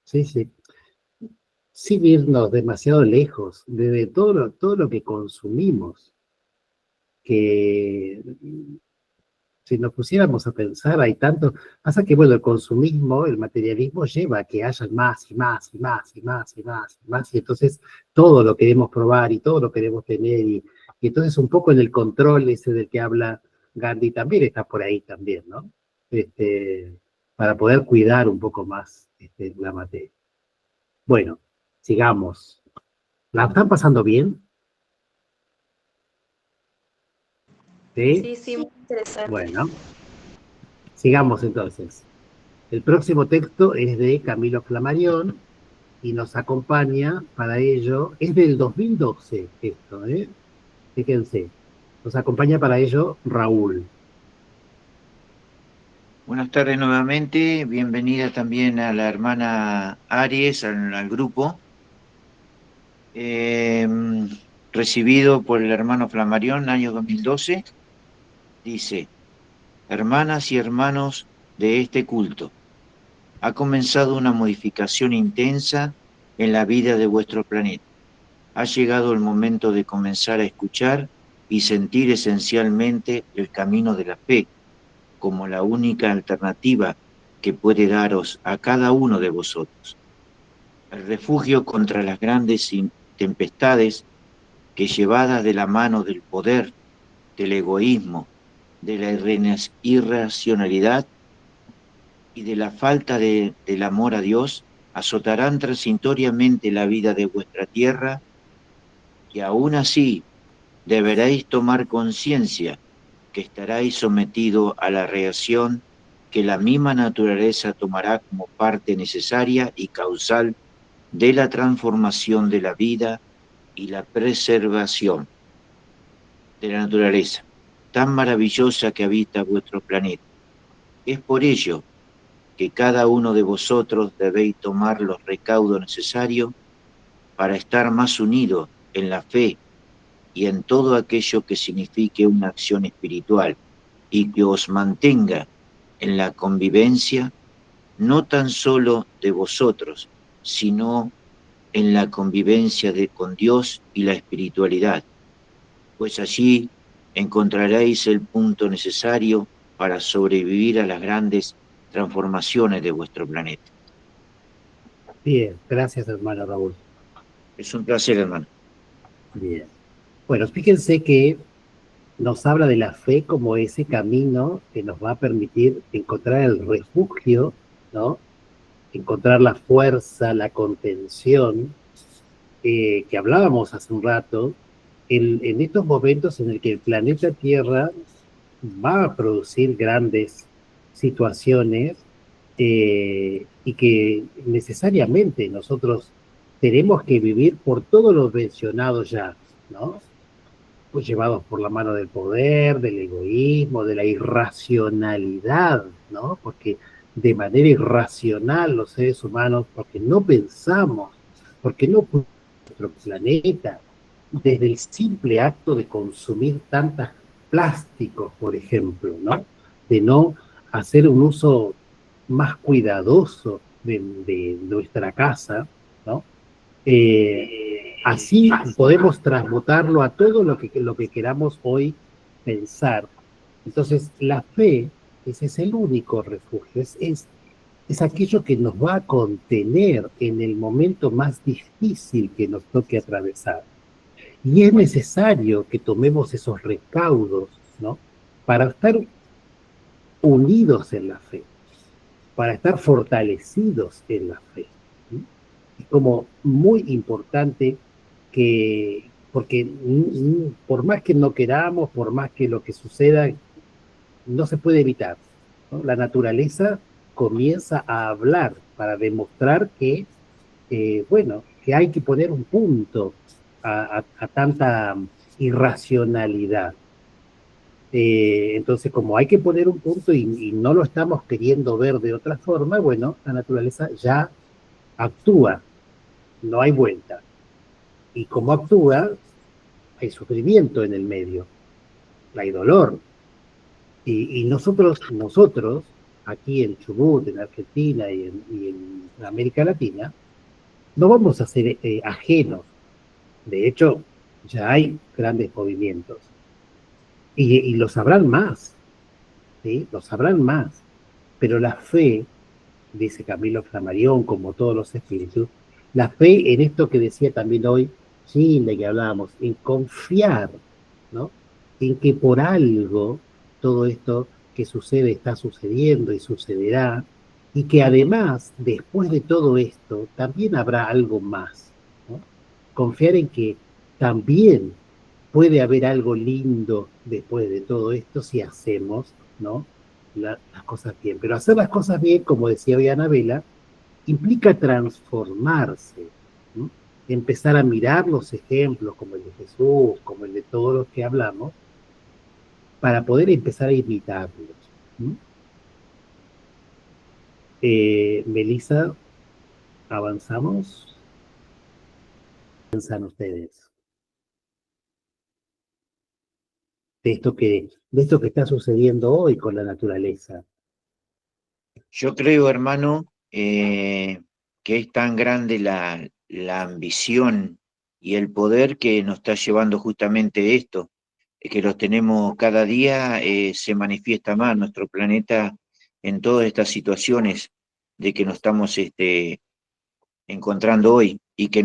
Sí, sí. Sin irnos demasiado lejos, de todo lo que consumimos, que Si nos pusiéramos a pensar, hay tanto, pasa que bueno, el consumismo, el materialismo lleva a que haya más y más y más y más y más y más, y entonces todo lo queremos probar y todo lo queremos tener, y entonces un poco en el control ese del que habla Gandhi también está por ahí también, ¿no? Para poder cuidar un poco más la materia. Bueno, sigamos. ¿La están pasando bien? ¿Sí? Sí, muy interesante. Bueno, sigamos entonces. El próximo texto es de Camilo Flammarion y nos acompaña para ello, es del 2012 esto, fíjense, nos acompaña para ello Raúl. Buenas tardes nuevamente, bienvenida también a la hermana Aries, al grupo. Recibido por el hermano Flammarion, año 2012, dice: hermanas y hermanos de este culto, ha comenzado una modificación intensa en la vida de vuestro planeta. Ha llegado el momento de comenzar a escuchar y sentir esencialmente el camino de la fe como la única alternativa que puede daros a cada uno de vosotros. El refugio contra las grandes tempestades que, llevadas de la mano del poder, del egoísmo, de la irracionalidad y de la falta del amor a Dios, azotarán transitoriamente la vida de vuestra tierra, y aún así deberéis tomar conciencia que estaréis sometido a la reacción que la misma naturaleza tomará como parte necesaria y causal de la transformación de la vida y la preservación de la naturaleza tan maravillosa que habita vuestro planeta. Es por ello que cada uno de vosotros debéis tomar los recaudos necesarios para estar más unidos en la fe y en todo aquello que signifique una acción espiritual y que os mantenga en la convivencia, no tan solo de vosotros, sino en la convivencia con Dios y la espiritualidad, pues allí encontraréis el punto necesario para sobrevivir a las grandes transformaciones de vuestro planeta. Bien, gracias hermano Raúl. Es un placer, hermano. Bien. Bueno, fíjense que nos habla de la fe como ese camino que nos va a permitir encontrar el refugio, ¿no? Encontrar la fuerza, la contención, que hablábamos hace un rato, en estos momentos en el que el planeta Tierra va a producir grandes situaciones y que necesariamente nosotros tenemos que vivir por todo lo mencionado ya, ¿no? Pues llevados por la mano del poder, del egoísmo, de la irracionalidad, ¿no? Porque de manera irracional los seres humanos, porque no pensamos, porque no cuidamos nuestro planeta, desde el simple acto de consumir tantos plásticos, por ejemplo, ¿no? De no hacer un uso más cuidadoso de nuestra casa, ¿no? Así podemos transmutarlo a todo lo que queramos hoy pensar. Entonces, la fe, ese es el único refugio, es aquello que nos va a contener en el momento más difícil que nos toque atravesar. Y es necesario que tomemos esos recaudos, ¿no? Para estar unidos en la fe, para estar fortalecidos en la fe. Es como muy importante porque por más que no queramos, por más que lo que suceda, no se puede evitar, ¿no? La naturaleza comienza a hablar para demostrar que, bueno, que hay que poner un punto a tanta irracionalidad. Entonces, como hay que poner un punto y no lo estamos queriendo ver de otra forma, bueno, la naturaleza ya actúa, no hay vuelta. Y como actúa, hay sufrimiento en el medio, hay dolor. Y nosotros, aquí en Chubut, en Argentina y en América Latina, no vamos a ser ajenos. De hecho, ya hay grandes movimientos. Y los habrán más. ¿sí? Lo sabrán más. Pero la fe, dice Camilo Flammarion, como todos los espíritus, la fe en esto que decía también hoy Chile, que hablábamos, en confiar, ¿no? En que por algo todo esto que sucede está sucediendo y sucederá, y que además, después de todo esto, también habrá algo más, ¿no? Confiar en que también puede haber algo lindo después de todo esto si hacemos, ¿no? Las cosas bien. Pero hacer las cosas bien, como decía hoy Anabela, implica transformarse, ¿no? Empezar a mirar los ejemplos como el de Jesús, como el de todos los que hablamos, para poder empezar a imitarlos, ¿no? Melissa, avanzamos. ¿Qué piensan ustedes de esto que está sucediendo hoy con la naturaleza? Yo creo, hermano, que es tan grande la ambición y el poder que nos está llevando justamente esto, que los tenemos cada día, se manifiesta más nuestro planeta en todas estas situaciones de que nos estamos encontrando hoy, y que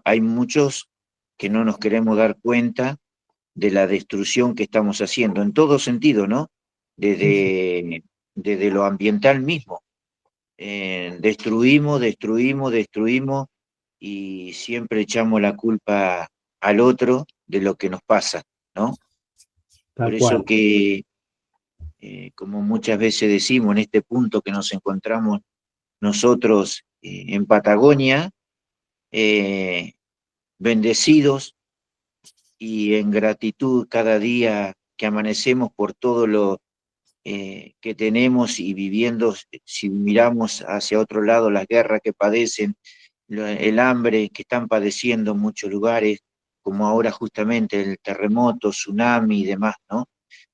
hay muchos que no nos queremos dar cuenta de la destrucción que estamos haciendo, en todo sentido, ¿no? Desde lo ambiental mismo. Destruimos, y siempre echamos la culpa al otro de lo que nos pasa, ¿no? Por eso que, como muchas veces decimos, en este punto que nos encontramos nosotros en Patagonia, bendecidos y en gratitud cada día que amanecemos por todo lo que tenemos y viviendo, si miramos hacia otro lado, las guerras que padecen, el hambre que están padeciendo en muchos lugares, como ahora justamente el terremoto, tsunami y demás, ¿no?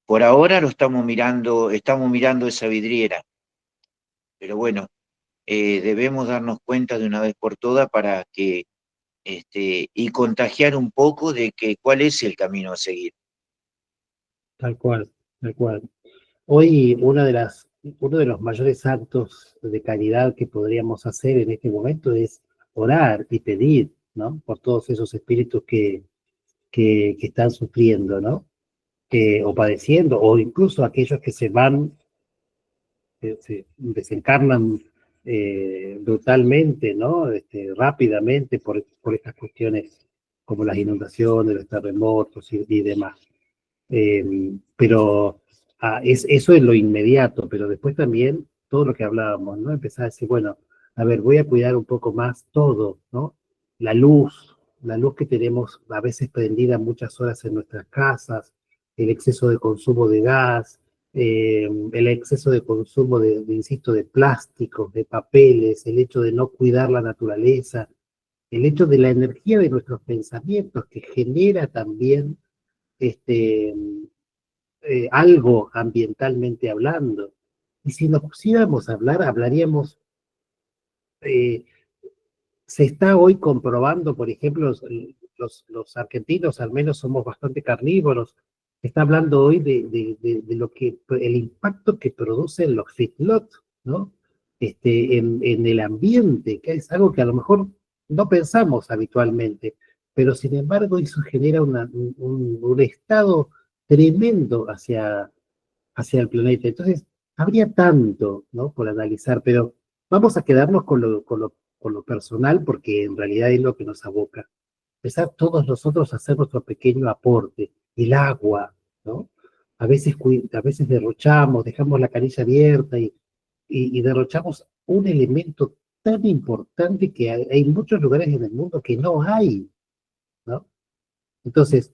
Por ahora lo estamos mirando esa vidriera, pero bueno, debemos darnos cuenta de una vez por todas para que, y contagiar un poco de cuál es el camino a seguir. Tal cual, tal cual. Hoy uno de los mayores actos de caridad que podríamos hacer en este momento es orar y pedir, ¿no? Por todos esos espíritus que están sufriendo, ¿no? O padeciendo, o incluso aquellos que se van, se desencarnan brutalmente, ¿no? Rápidamente por estas cuestiones como las inundaciones, los terremotos y demás. Pero eso es lo inmediato, pero después también todo lo que hablábamos, ¿no? Empezar a decir, bueno, a ver, voy a cuidar un poco más todo, ¿no? La luz que tenemos a veces prendida muchas horas en nuestras casas, el exceso de consumo de gas, el exceso de consumo insisto, de plásticos, de papeles, el hecho de no cuidar la naturaleza, el hecho de la energía de nuestros pensamientos que genera también algo ambientalmente hablando. Y si nos pusiéramos a hablar, hablaríamos, se está hoy comprobando, por ejemplo, los argentinos al menos somos bastante carnívoros, se está hablando hoy de lo que, el impacto que producen los feedlots, ¿no? En el ambiente, que es algo que a lo mejor no pensamos habitualmente, pero sin embargo eso genera un estado tremendo hacia el planeta. Entonces, habría tanto, ¿no? Por analizar, pero vamos a quedarnos con lo personal porque en realidad es lo que nos aboca. Empezar todos nosotros a hacer nuestro pequeño aporte, el agua, ¿no? A veces derrochamos, dejamos la canilla abierta y derrochamos un elemento tan importante que hay muchos lugares en el mundo que no hay, ¿no? Entonces,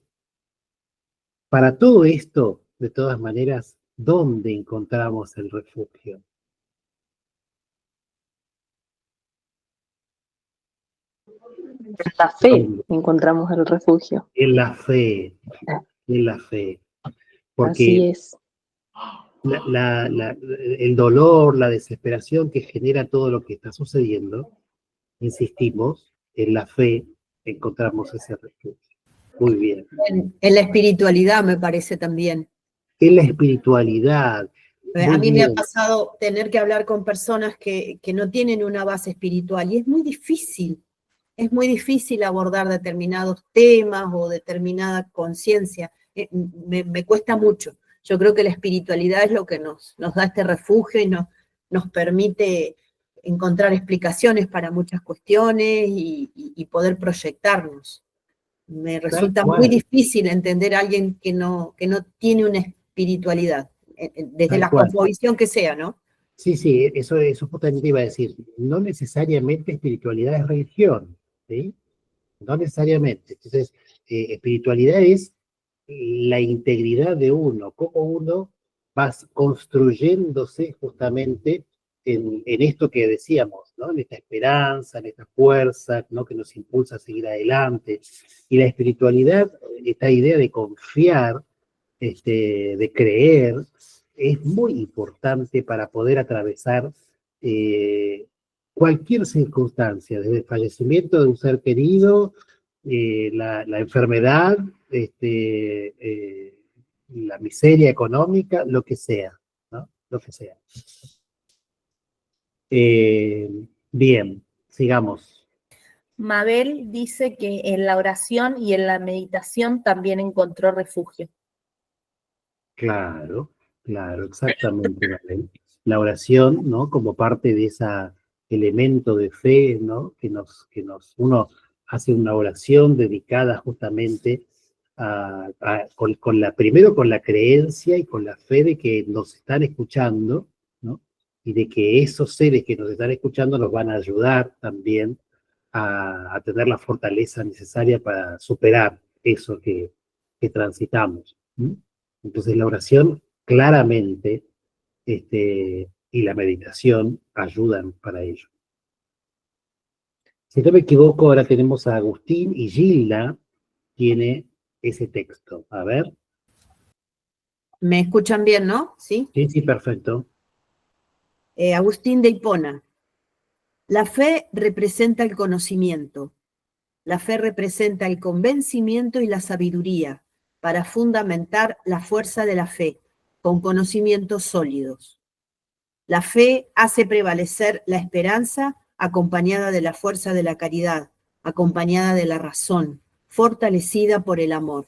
para todo esto, de todas maneras, ¿dónde encontramos el refugio? En la fe encontramos el refugio. En la fe, en la fe. Porque así es. El dolor, la desesperación que genera todo lo que está sucediendo, insistimos, en la fe encontramos ese refugio. Muy bien. En la espiritualidad, me parece también. En la espiritualidad. A mí me ha bien. pasado tener que hablar con personas que no tienen una base espiritual y es muy difícil abordar determinados temas o determinada conciencia. Me cuesta mucho. Yo creo que la espiritualidad es lo que nos da este refugio y nos permite encontrar explicaciones para muchas cuestiones y poder proyectarnos. Me Tal resulta muy cual, difícil entender a alguien que no tiene una espiritualidad, desde tal la cual. cosmovisión que sea, ¿no? Sí, sí, eso justamente iba a decir. No necesariamente espiritualidad es religión, ¿sí? No necesariamente. Entonces, espiritualidad es la integridad de uno, cómo uno va construyéndose justamente en esto que decíamos, ¿no? En esta esperanza, en esta fuerza, ¿no? Que nos impulsa a seguir adelante. Y la espiritualidad, esta idea de confiar, de creer, es muy importante para poder atravesar eh, cualquier circunstancia, desde el fallecimiento de un ser querido, la enfermedad, la miseria económica, lo que sea, ¿no? Lo que sea. Eh, Bien, sigamos. Mabel dice que en la oración y en la meditación también encontró refugio. Claro, claro, exactamente, Valen. La oración, ¿no? Como parte de ese elemento de fe, ¿no? Uno hace una oración dedicada justamente primero con la creencia y con la fe de que nos están escuchando, ¿no? Y de que esos seres que nos están escuchando nos van a ayudar también a tener la fortaleza necesaria para superar eso que transitamos. ¿M? Entonces la oración claramente y la meditación ayudan para ello. Si no me equivoco, ahora tenemos a Agustín y Gilda tiene ese texto. A ver. ¿Me escuchan bien, no? ¿Sí? Sí, sí, perfecto. Agustín de Hipona. La fe representa el conocimiento. La fe representa el convencimiento y la sabiduría para fundamentar la fuerza de la fe con conocimientos sólidos. La fe hace prevalecer la esperanza acompañada de la fuerza de la caridad, acompañada de la razón, fortalecida por el amor.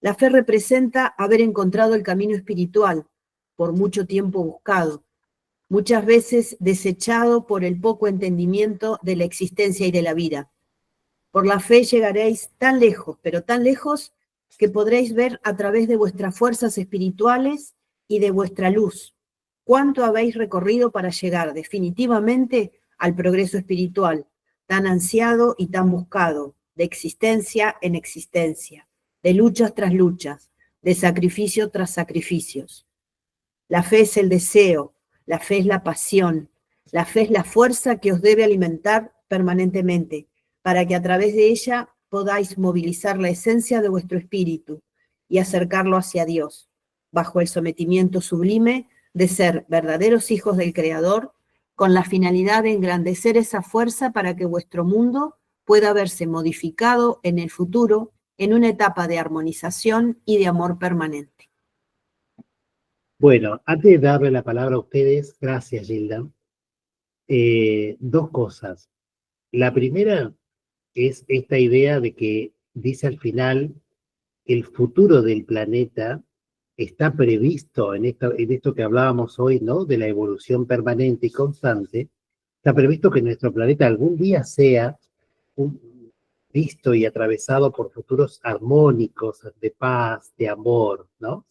La fe representa haber encontrado el camino espiritual, por mucho tiempo buscado, muchas veces desechado por el poco entendimiento de la existencia y de la vida. Por la fe llegaréis tan lejos, pero tan lejos, que podréis ver a través de vuestras fuerzas espirituales y de vuestra luz cuánto habéis recorrido para llegar definitivamente al progreso espiritual, tan ansiado y tan buscado, de existencia en existencia, de luchas tras luchas, de sacrificio tras sacrificios. La fe es el deseo, la fe es la pasión, la fe es la fuerza que os debe alimentar permanentemente, para que a través de ella podáis movilizar la esencia de vuestro espíritu y acercarlo hacia Dios, bajo el sometimiento sublime de ser verdaderos hijos del Creador, con la finalidad de engrandecer esa fuerza para que vuestro mundo pueda verse modificado en el futuro en una etapa de armonización y de amor permanente. Bueno, antes de darle la palabra a ustedes, gracias, Gilda. Dos cosas. La primera es esta idea de que dice al final el futuro del planeta está previsto en esto que hablábamos hoy, ¿no? De la evolución permanente y constante. Está previsto que nuestro planeta algún día sea visto y atravesado por futuros armónicos, de paz, de amor, ¿no?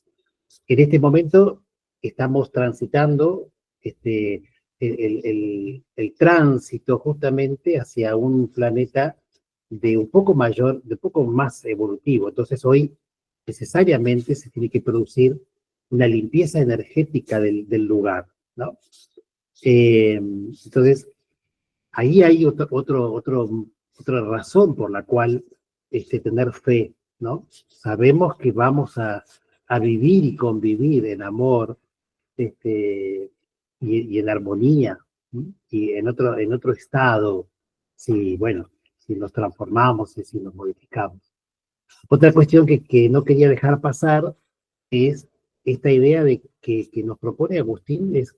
En este momento estamos transitando el tránsito justamente hacia un planeta de un poco mayor, de un poco más evolutivo. Entonces hoy necesariamente se tiene que producir una limpieza energética del lugar, ¿no? Entonces, ahí hay otra razón por la cual tener fe, ¿no? Sabemos que vamos a vivir y convivir en amor y en armonía, ¿sí? Y en otro estado, si, bueno, si nos transformamos y si nos modificamos. Otra cuestión que no quería dejar pasar es esta idea de que nos propone Agustín es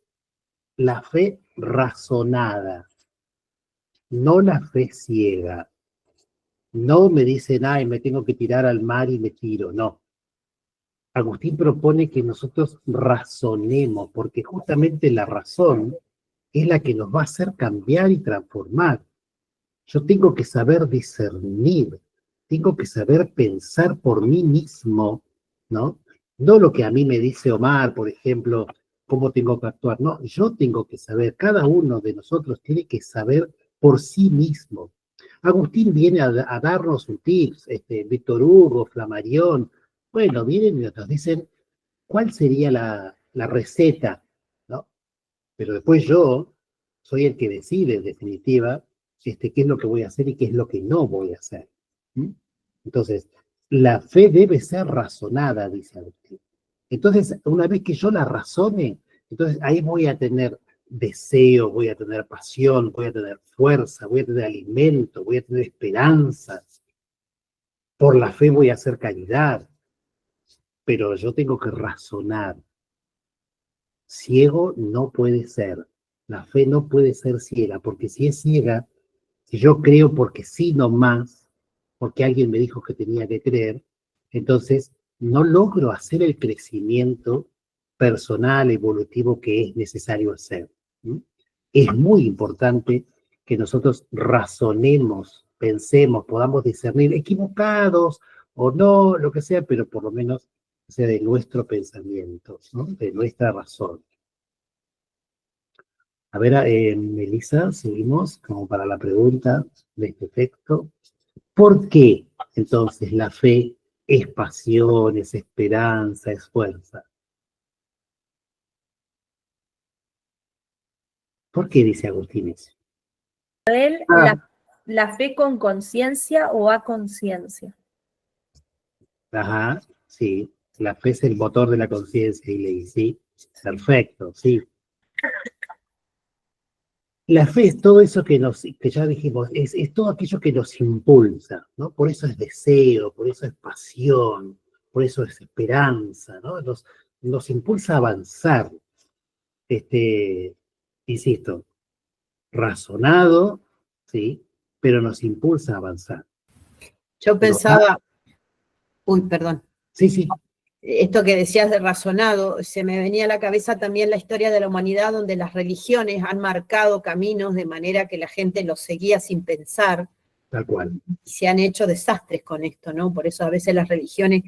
la fe razonada, no la fe ciega. No me dicen, ay, me tengo que tirar al mar y me tiro, no. Agustín propone que nosotros razonemos, porque justamente la razón es la que nos va a hacer cambiar y transformar. Yo tengo que saber discernir, tengo que saber pensar por mí mismo, ¿no? No lo que a mí me dice Omar, por ejemplo, cómo tengo que actuar, no, yo tengo que saber, cada uno de nosotros tiene que saber por sí mismo. Agustín viene a darnos un tips, Víctor Hugo, Flammarion, bueno, vienen y nos dicen cuál sería la receta, ¿no? Pero después yo soy el que decide, en definitiva, qué es lo que voy a hacer y qué es lo que no voy a hacer. ¿Mm? Entonces, la fe debe ser razonada, dice Agustín. Entonces, una vez que yo la razone, entonces ahí voy a tener deseo, voy a tener pasión, voy a tener fuerza, voy a tener alimento, voy a tener esperanza. Por la fe voy a hacer caridad, pero yo tengo que razonar. Ciego no puede ser. La fe no puede ser ciega, porque si es ciega, si yo creo porque sí nomás, porque alguien me dijo que tenía que creer, entonces no logro hacer el crecimiento personal, evolutivo que es necesario hacer. ¿Mm? Es muy importante que nosotros razonemos, pensemos, podamos discernir equivocados o no, lo que sea, pero por lo menos sea de nuestro pensamiento, ¿no? De nuestra razón. A ver, Melissa, seguimos como para la pregunta de este texto. ¿Por qué entonces la fe es pasión, es esperanza, es fuerza? ¿Por qué dice Agustín eso? La fe con conciencia o a conciencia. Ajá, sí. La fe es el motor de la conciencia, y leí, sí. Perfecto, sí. La fe es todo eso que ya dijimos, es todo aquello que nos impulsa, ¿no? Por eso es deseo, por eso es pasión, por eso es esperanza, ¿no? Nos impulsa a avanzar. Insisto, razonado, ¿sí? Pero nos impulsa a avanzar. Yo pensaba, uy, perdón. Sí, sí. Esto que decías de razonado, se me venía a la cabeza también la historia de la humanidad, donde las religiones han marcado caminos de manera que la gente los seguía sin pensar. Tal cual. Y se han hecho desastres con esto, ¿no? Por eso a veces las religiones,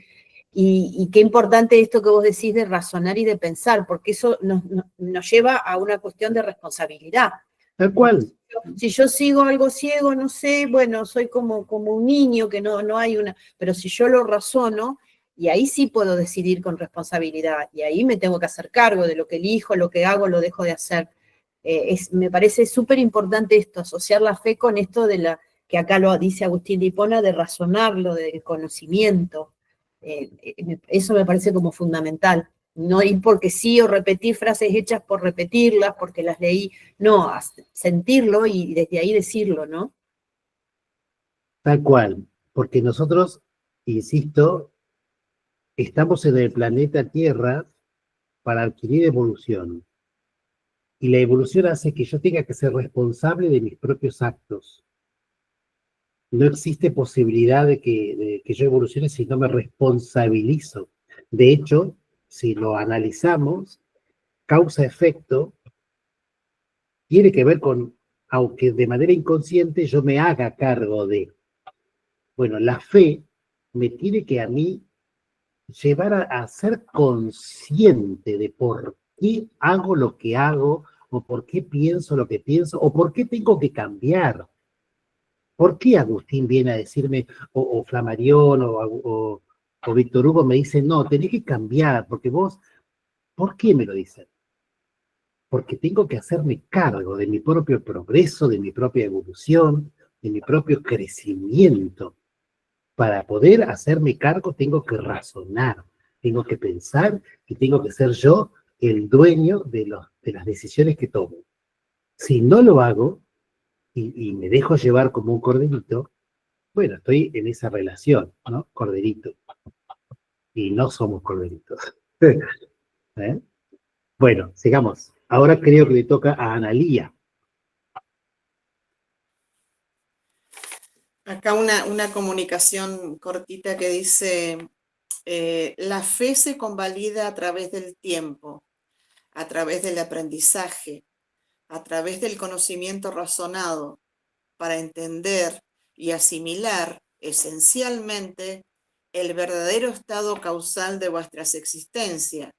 y qué importante esto que vos decís de razonar y de pensar, porque eso nos lleva a una cuestión de responsabilidad. Tal cual. Si yo sigo algo ciego, no sé, bueno, soy como un niño que no hay una, pero si yo lo razono, y ahí sí puedo decidir con responsabilidad, y ahí me tengo que hacer cargo de lo que elijo, lo que hago, lo dejo de hacer. Me parece súper importante esto, asociar la fe con esto de que acá lo dice Agustín de Hipona, de razonarlo, del conocimiento. Eso me parece como fundamental. No ir porque sí o repetir frases hechas por repetirlas, porque las leí, no, sentirlo y desde ahí decirlo, ¿no? Tal cual, porque nosotros, insisto, estamos en el planeta Tierra para adquirir evolución. Y la evolución hace que yo tenga que ser responsable de mis propios actos. No existe posibilidad de que yo evolucione si no me responsabilizo. De hecho, si lo analizamos, causa-efecto tiene que ver con, aunque de manera inconsciente yo me haga cargo de. Bueno, la fe me tiene que a mí llevar a ser consciente de por qué hago lo que hago, o por qué pienso lo que pienso, o por qué tengo que cambiar. ¿Por qué Agustín viene a decirme, o Flammarion, o Víctor Hugo me dicen, no, tenés que cambiar, porque vos, ¿por qué me lo dicen? Porque tengo que hacerme cargo de mi propio progreso, de mi propia evolución, de mi propio crecimiento. Para poder hacerme cargo tengo que razonar, tengo que pensar y tengo que ser yo el dueño de las decisiones que tomo. Si no lo hago y me dejo llevar como un corderito, bueno, estoy en esa relación, ¿no? Corderito. Y no somos corderitos. ¿Eh? Bueno, sigamos. Ahora creo que le toca a Analía. Acá una comunicación cortita que dice, la fe se convalida a través del tiempo, a través del aprendizaje, a través del conocimiento razonado, para entender y asimilar esencialmente el verdadero estado causal de vuestras existencias.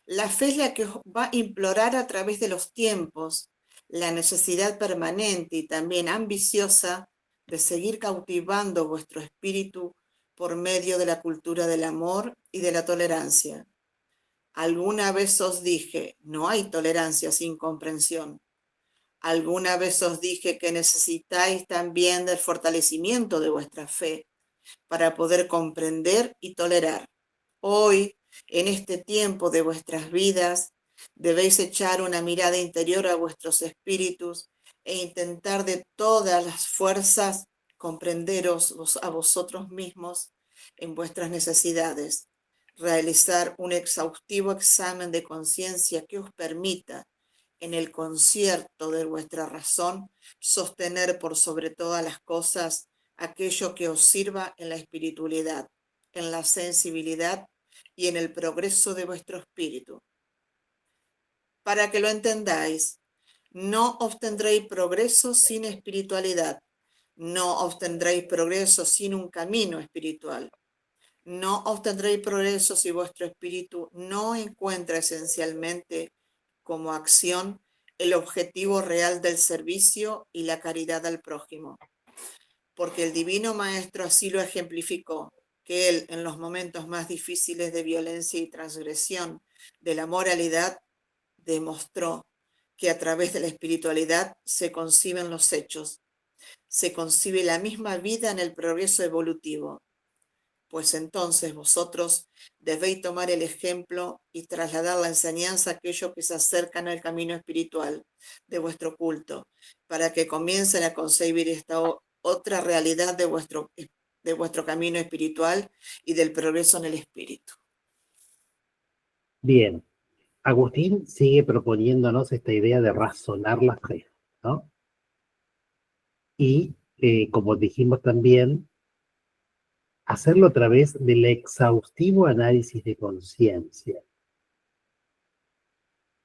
La fe es la que os va a implorar a través de los tiempos la necesidad permanente y también ambiciosa de seguir cautivando vuestro espíritu por medio de la cultura del amor y de la tolerancia. Alguna vez os dije, no hay tolerancia sin comprensión. Alguna vez os dije que necesitáis también del fortalecimiento de vuestra fe para poder comprender y tolerar. Hoy, en este tiempo de vuestras vidas, debéis echar una mirada interior a vuestros espíritus e intentar de todas las fuerzas comprenderos a vosotros mismos en vuestras necesidades, realizar un exhaustivo examen de conciencia que os permita, en el concierto de vuestra razón, sostener por sobre todas las cosas aquello que os sirva en la espiritualidad, en la sensibilidad y en el progreso de vuestro espíritu. Para que lo entendáis, no obtendréis progreso sin espiritualidad, no obtendréis progreso sin un camino espiritual, no obtendréis progreso si vuestro espíritu no encuentra esencialmente como acción el objetivo real del servicio y la caridad al prójimo. Porque el Divino Maestro así lo ejemplificó, que él, en los momentos más difíciles de violencia y transgresión de la moralidad, demostró que a través de la espiritualidad se conciben los hechos, se concibe la misma vida en el progreso evolutivo. Pues entonces vosotros debéis tomar el ejemplo y trasladar la enseñanza a aquellos que se acercan al camino espiritual de vuestro culto, para que comiencen a concebir esta otra realidad de vuestro camino espiritual y del progreso en el espíritu. Bien, Agustín sigue proponiéndonos esta idea de razonar la fe, ¿no? Y, como dijimos también, hacerlo a través del exhaustivo análisis de conciencia.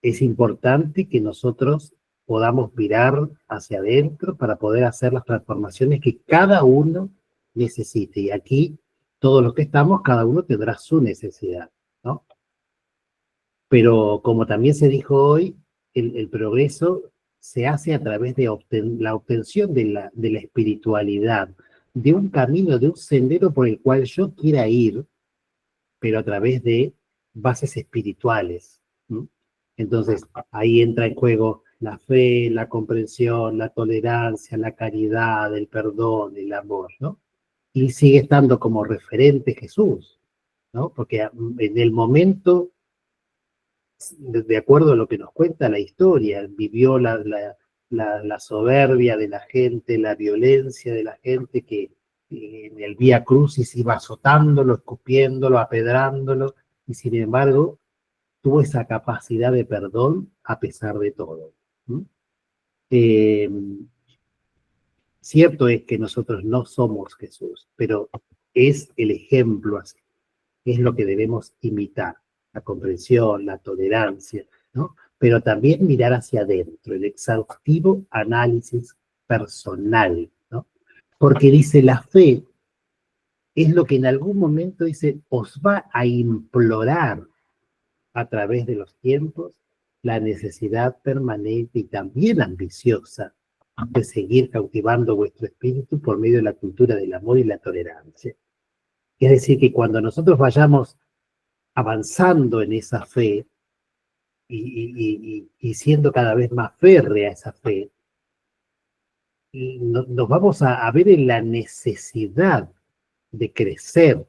Es importante que nosotros podamos mirar hacia adentro para poder hacer las transformaciones que cada uno necesite. Y aquí, todos los que estamos, cada uno tendrá su necesidad, ¿no? Pero como también se dijo hoy, el progreso se hace a través de la obtención de la espiritualidad, de un camino, de un sendero por el cual yo quiera ir, pero a través de bases espirituales, ¿no? Entonces, ahí entra en juego la fe, la comprensión, la tolerancia, la caridad, el perdón, el amor, ¿no? Y sigue estando como referente Jesús, ¿no? Porque en el momento, de acuerdo a lo que nos cuenta la historia, vivió la soberbia de la gente, la violencia de la gente que en el Vía Crucis iba azotándolo, escupiéndolo, apedrándolo, y sin embargo tuvo esa capacidad de perdón a pesar de todo. Cierto es que nosotros no somos Jesús, pero es el ejemplo así, es lo que debemos imitar, la comprensión, la tolerancia, ¿no? Pero también mirar hacia adentro, el exhaustivo análisis personal, ¿no? Porque dice, la fe es lo que en algún momento dice, os va a implorar a través de los tiempos la necesidad permanente y también ambiciosa de seguir cautivando vuestro espíritu por medio de la cultura del amor y la tolerancia. Es decir, que cuando nosotros vayamos avanzando en esa fe y siendo cada vez más férrea esa fe, nos vamos a ver en la necesidad de crecer,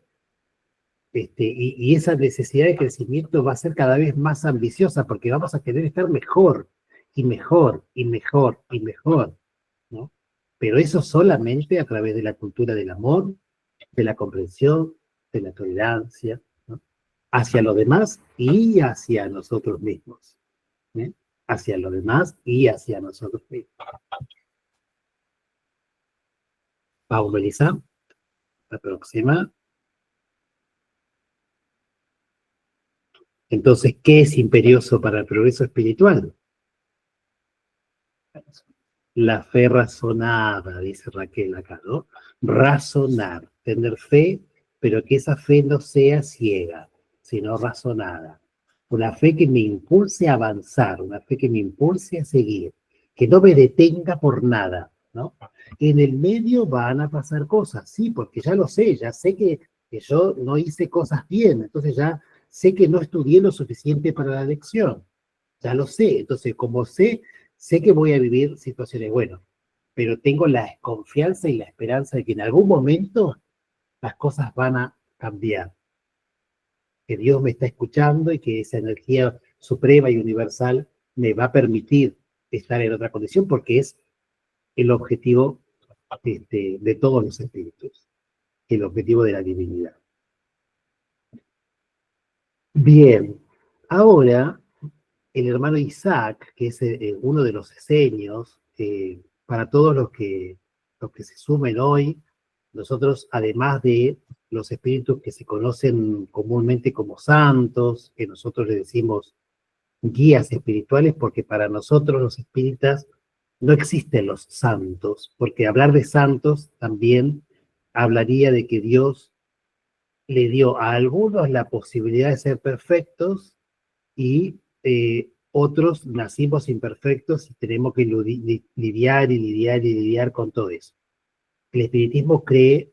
y esa necesidad de crecimiento va a ser cada vez más ambiciosa porque vamos a querer estar mejor y mejor y mejor y mejor, ¿no? Pero eso solamente a través de la cultura del amor, de la comprensión, de la tolerancia, ¿no? hacia los demás y hacia nosotros mismos. ¿Eh? Hacia los demás y hacia nosotros mismos. Vamos, Melissa. La próxima. Entonces, ¿qué es imperioso para el progreso espiritual? La fe razonada, dice Raquel acá, ¿no? Razonar, tener fe, pero que esa fe no sea ciega, sino razonada. Una fe que me impulse a avanzar, una fe que me impulse a seguir, que no me detenga por nada, ¿no? En el medio van a pasar cosas, sí, porque ya lo sé, ya sé que yo no hice cosas bien, entonces ya sé que no estudié lo suficiente para la lección, ya lo sé, entonces como sé que voy a vivir situaciones buenas, pero tengo la confianza y la esperanza de que en algún momento las cosas van a cambiar, que Dios me está escuchando y que esa energía suprema y universal me va a permitir estar en otra condición, porque es el objetivo de todos los espíritus, el objetivo de la divinidad. Bien, ahora el hermano Isaac, que es uno de los esenios, para todos los que se sumen hoy, nosotros, además de los espíritus que se conocen comúnmente como santos, que nosotros le decimos guías espirituales, porque para nosotros los espíritas no existen los santos, porque hablar de santos también hablaría de que Dios le dio a algunos la posibilidad de ser perfectos y otros nacimos imperfectos y tenemos que lidiar con todo eso. El espiritismo cree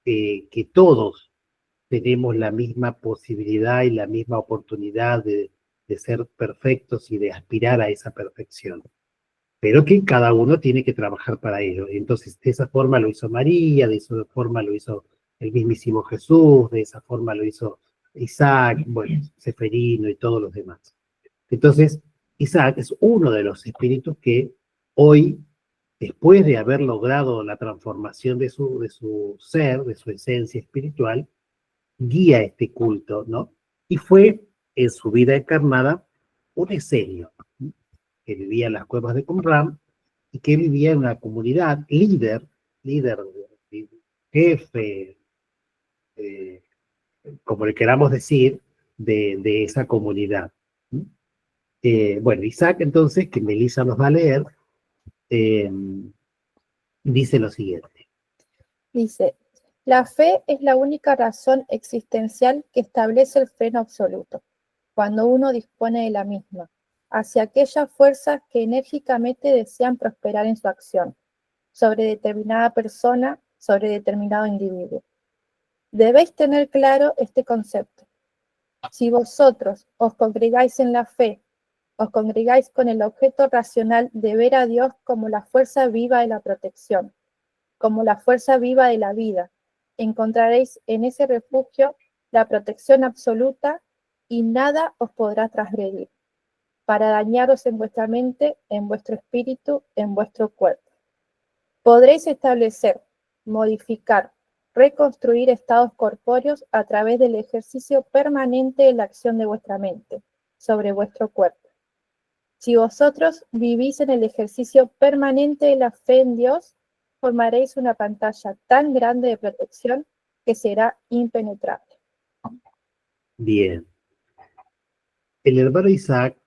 que todos tenemos la misma posibilidad y la misma oportunidad de ser perfectos y de aspirar a esa perfección, pero que cada uno tiene que trabajar para ello. Entonces, de esa forma lo hizo María, de esa forma lo hizo el mismísimo Jesús, de esa forma lo hizo Isaac, bueno, Seferino y todos los demás. Entonces, Isaac es uno de los espíritus que hoy, después de haber logrado la transformación de su ser, de su esencia espiritual, guía este culto, ¿no? Y fue, en su vida encarnada, un esenio, ¿no? Que vivía en las cuevas de Qumran y que vivía en una comunidad líder, jefe, como le queramos decir, de esa comunidad. Bueno, Isaac, entonces, que Melissa nos va a leer, dice lo siguiente. Dice, la fe es la única razón existencial que establece el freno absoluto, cuando uno dispone de la misma, hacia aquellas fuerzas que enérgicamente desean prosperar en su acción, sobre determinada persona, sobre determinado individuo. Debéis tener claro este concepto. Si vosotros os congregáis en la fe, os congregáis con el objeto racional de ver a Dios como la fuerza viva de la protección, como la fuerza viva de la vida, encontraréis en ese refugio la protección absoluta y nada os podrá transgredir, para dañaros en vuestra mente, en vuestro espíritu, en vuestro cuerpo. Podréis establecer, modificar, reconstruir estados corpóreos a través del ejercicio permanente de la acción de vuestra mente sobre vuestro cuerpo. Si vosotros vivís en el ejercicio permanente de la fe en Dios, formaréis una pantalla tan grande de protección que será impenetrable. Bien. El hermano Isaac,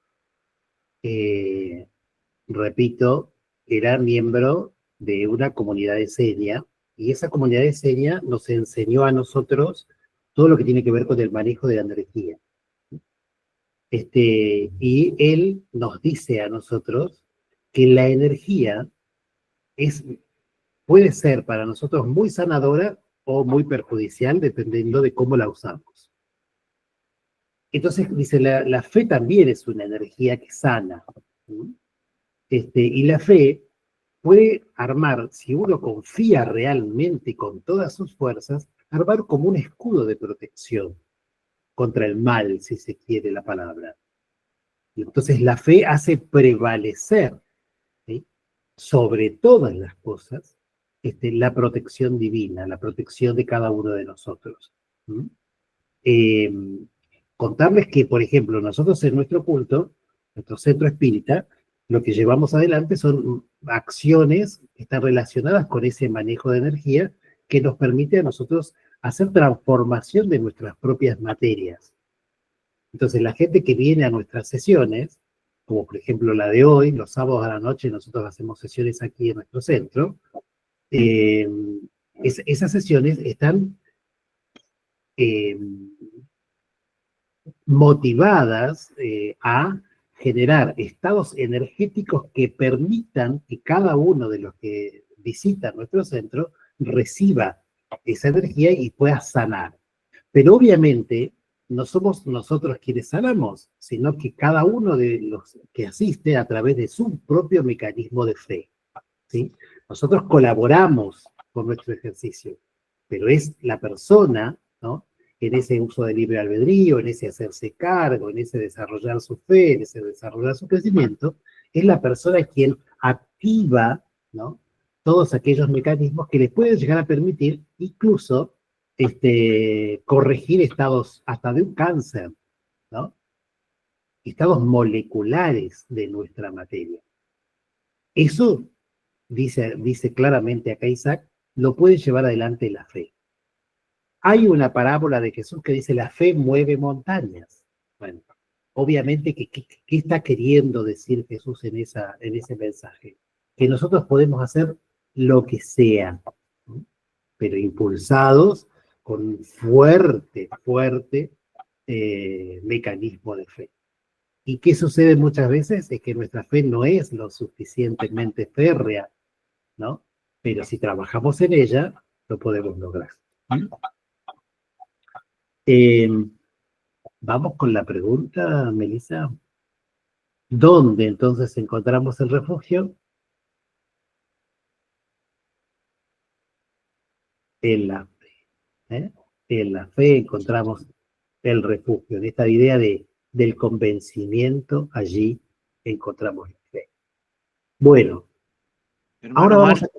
repito, era miembro de una comunidad de Senia, y esa comunidad de Senia nos enseñó a nosotros todo lo que tiene que ver con el manejo de la energía. Y él nos dice a nosotros que la energía puede ser para nosotros muy sanadora o muy perjudicial, dependiendo de cómo la usamos. Entonces, dice, la fe también es una energía que sana. Y la fe puede armar, si uno confía realmente con todas sus fuerzas, armar como un escudo de protección contra el mal, si se quiere la palabra. Y entonces la fe hace prevalecer, ¿sí?, sobre todas las cosas, la protección divina, la protección de cada uno de nosotros. contarles que, por ejemplo, nosotros en nuestro culto, nuestro centro espírita, lo que llevamos adelante son acciones que están relacionadas con ese manejo de energía que nos permite a nosotros hacer transformación de nuestras propias materias. Entonces, la gente que viene a nuestras sesiones, como por ejemplo la de hoy, los sábados a la noche nosotros hacemos sesiones aquí en nuestro centro, esas sesiones están motivadas a generar estados energéticos que permitan que cada uno de los que visitan nuestro centro reciba esa energía y pueda sanar. Pero obviamente no somos nosotros quienes sanamos, sino que cada uno de los que asiste a través de su propio mecanismo de fe, ¿sí? Nosotros colaboramos con nuestro ejercicio, pero es la persona, ¿no?, en ese uso de libre albedrío, en ese hacerse cargo, en ese desarrollar su fe, en ese desarrollar su crecimiento, es la persona quien activa, ¿no?, todos aquellos mecanismos que les pueden llegar a permitir incluso corregir estados hasta de un cáncer, ¿no?, estados moleculares de nuestra materia. Eso, dice claramente acá Isaac, lo puede llevar adelante la fe. Hay una parábola de Jesús que dice, la fe mueve montañas. Bueno, obviamente, ¿qué está queriendo decir Jesús en ese mensaje? Que nosotros podemos hacer lo que sea, ¿no?, pero impulsados con un fuerte mecanismo de fe. ¿Y qué sucede muchas veces? Es que nuestra fe no es lo suficientemente férrea, ¿no? Pero si trabajamos en ella, lo podemos lograr. Vamos con la pregunta, Melissa. ¿Dónde entonces encontramos el refugio? En la fe. En la fe encontramos el refugio. En esta idea del convencimiento, allí encontramos la fe. Bueno, Hermano ahora vamos Mar, a...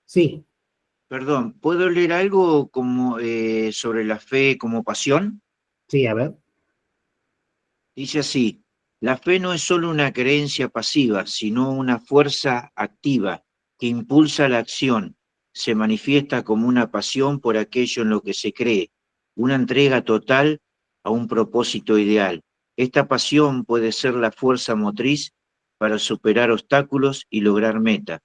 Sí, perdón, ¿puedo leer algo como, sobre la fe como pasión? sí, a ver. Dice así, la fe no es solo una creencia pasiva, sino una fuerza activa que impulsa la acción. Se manifiesta como una pasión por aquello en lo que se cree, una entrega total a un propósito ideal. Esta pasión puede ser la fuerza motriz para superar obstáculos y lograr metas.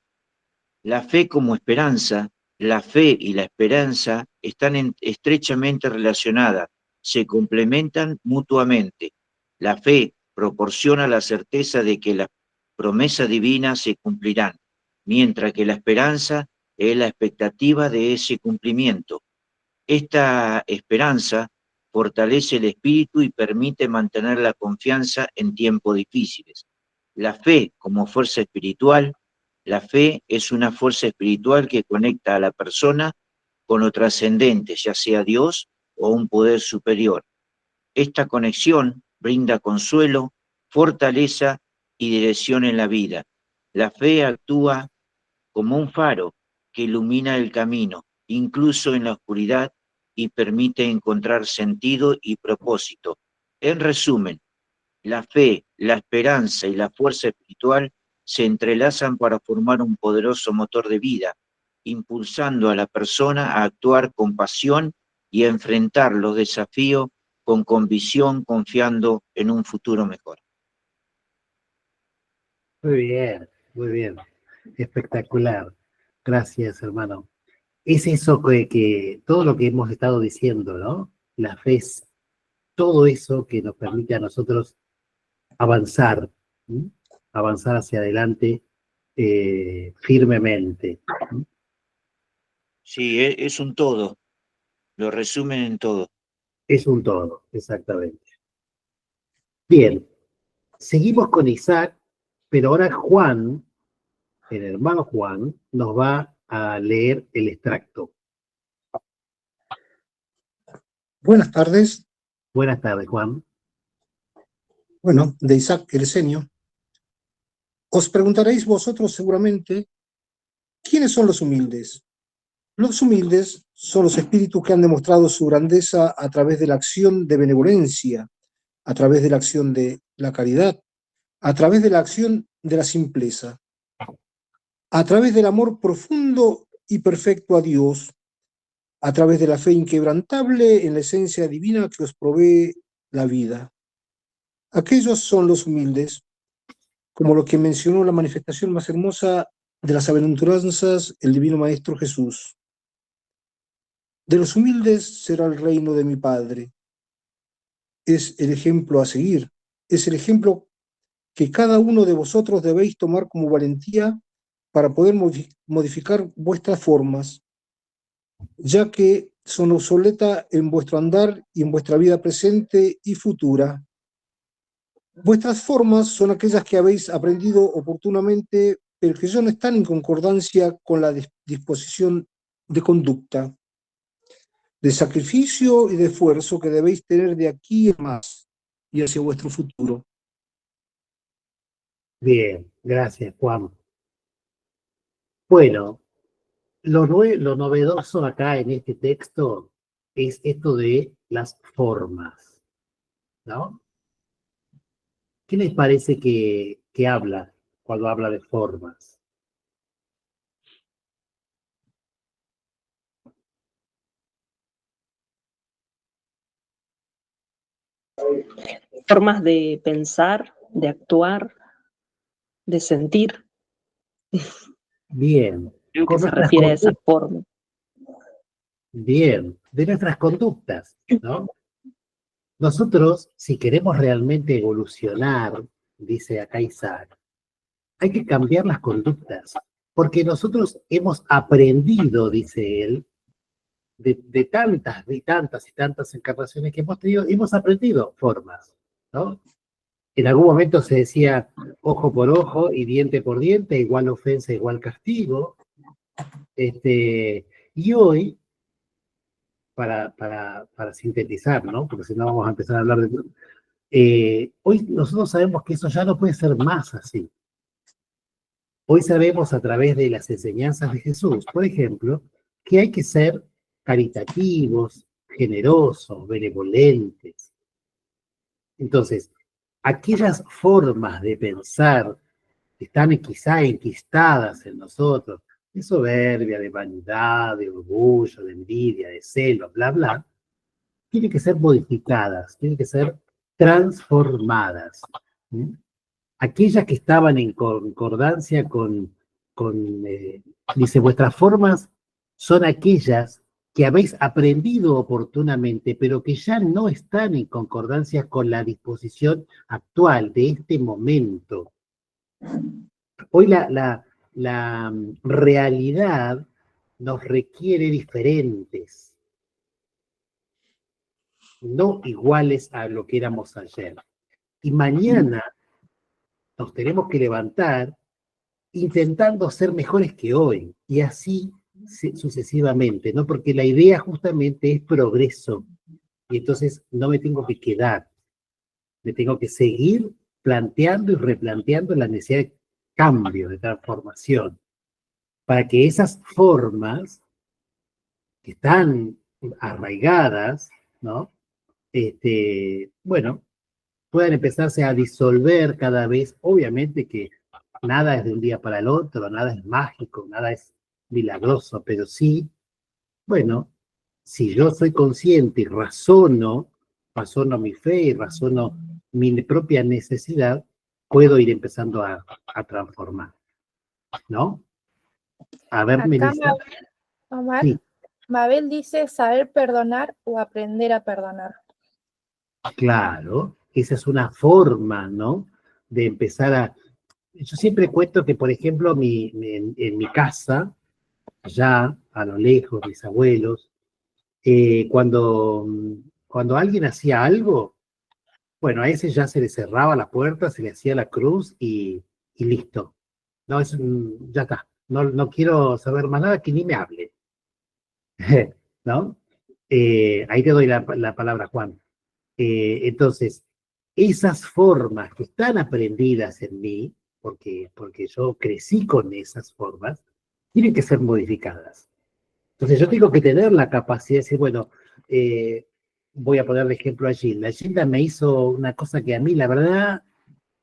La fe como esperanza, la fe y la esperanza están estrechamente relacionadas, se complementan mutuamente. La fe proporciona la certeza de que las promesas divinas se cumplirán, mientras que la esperanza es la expectativa de ese cumplimiento. Esta esperanza fortalece el espíritu y permite mantener la confianza en tiempos difíciles. La fe como fuerza espiritual, la fe es una fuerza espiritual que conecta a la persona con lo trascendente, ya sea Dios o un poder superior. Esta conexión brinda consuelo, fortaleza y dirección en la vida. La fe actúa como un faro que ilumina el camino, incluso en la oscuridad, y permite encontrar sentido y propósito. En resumen, la fe, la esperanza y la fuerza espiritual se entrelazan para formar un poderoso motor de vida, impulsando a la persona a actuar con pasión y a enfrentar los desafíos con convicción, confiando en un futuro mejor. Muy bien, espectacular. Gracias, hermano. Es eso que todo lo que hemos estado diciendo, ¿no? La fe es todo eso que nos permite a nosotros avanzar, ¿sí?, avanzar hacia adelante firmemente. ¿Sí? Sí, es un todo, lo resumen en todo. Es un todo, exactamente. Bien, seguimos con Isaac, pero ahora Juan, el hermano Juan, nos va a leer el extracto. Buenas tardes. Buenas tardes, Juan. Bueno, de Isaac el Esenio. Os preguntaréis vosotros seguramente, ¿quiénes son los humildes? Los humildes son los espíritus que han demostrado su grandeza a través de la acción de benevolencia a través de la acción de la caridad, a través de la acción de la simpleza, a través del amor profundo y perfecto a Dios, a través de la fe inquebrantable en la esencia divina que os provee la vida. Aquellos son los humildes, como lo que mencionó la manifestación más hermosa de las bienaventuranzas, el Divino Maestro Jesús. De los humildes será el reino de mi Padre. Es el ejemplo a seguir, es el ejemplo que cada uno de vosotros debéis tomar como valentía para poder modificar vuestras formas, ya que son obsoletas en vuestro andar y en vuestra vida presente y futura. Vuestras formas son aquellas que habéis aprendido oportunamente, pero que ya no están en concordancia con la disposición de conducta, de sacrificio y de esfuerzo que debéis tener de aquí en más y hacia vuestro futuro. Bien, gracias, Juan. Bueno, lo novedoso acá en este texto es esto de las formas, ¿no? ¿Qué les parece que habla cuando habla de formas? Formas de pensar, de actuar, de sentir. Bien. Creo que Con se nuestras refiere a esa conductas. forma. Bien, de nuestras conductas, ¿no? Nosotros, si queremos realmente evolucionar, dice acá Isaac, hay que cambiar las conductas, porque nosotros hemos aprendido, dice él, de tantas y tantas encarnaciones que hemos tenido, hemos aprendido formas, ¿no? En algún momento se decía ojo por ojo y diente por diente, igual ofensa, igual castigo. Y hoy, para sintetizar, ¿no? Porque si no vamos a empezar a hablar de... hoy nosotros sabemos que eso ya no puede ser más así. Hoy sabemos a través de las enseñanzas de Jesús, por ejemplo, que hay que ser caritativos, generosos, benevolentes. Entonces, aquellas formas de pensar que están quizá enquistadas en nosotros, de soberbia, de vanidad, de orgullo, de envidia, de celo, bla, bla, tienen que ser modificadas, tienen que ser transformadas. ¿Sí? Aquellas que estaban en concordancia dice, vuestras formas son aquellas que habéis aprendido oportunamente, pero que ya no están en concordancia con la disposición actual de este momento. Hoy la realidad nos requiere diferentes, no iguales a lo que éramos ayer. Y mañana nos tenemos que levantar intentando ser mejores que hoy, y así sucesivamente, ¿no? Porque la idea justamente es progreso, y entonces no me tengo que quedar, me tengo que seguir planteando y replanteando la necesidad de cambio, de transformación, para que esas formas que están arraigadas, ¿no? Bueno, puedan empezarse a disolver cada vez. Obviamente que nada es de un día para el otro, nada es mágico, nada es milagroso, pero sí, bueno, si yo soy consciente y razono mi fe y razono mi propia necesidad, puedo ir empezando a transformar, ¿no? A ver, Acá Melissa. Omar, Sí. Mabel dice saber perdonar o aprender a perdonar. Claro, esa es una forma, ¿no? De empezar a... Yo siempre cuento que, por ejemplo, en mi casa, allá a lo lejos, mis abuelos, cuando alguien hacía algo, bueno, a ese ya se le cerraba la puerta, se le hacía la cruz y listo. No, ya está. No quiero saber más nada, que ni me hable. ¿No? Ahí te doy la palabra, Juan. Entonces, esas formas que están aprendidas en mí, porque yo crecí con esas formas, tienen que ser modificadas. Entonces yo tengo que tener la capacidad de decir, bueno, voy a poner de ejemplo a Gilda. Gilda me hizo una cosa que a mí, la verdad,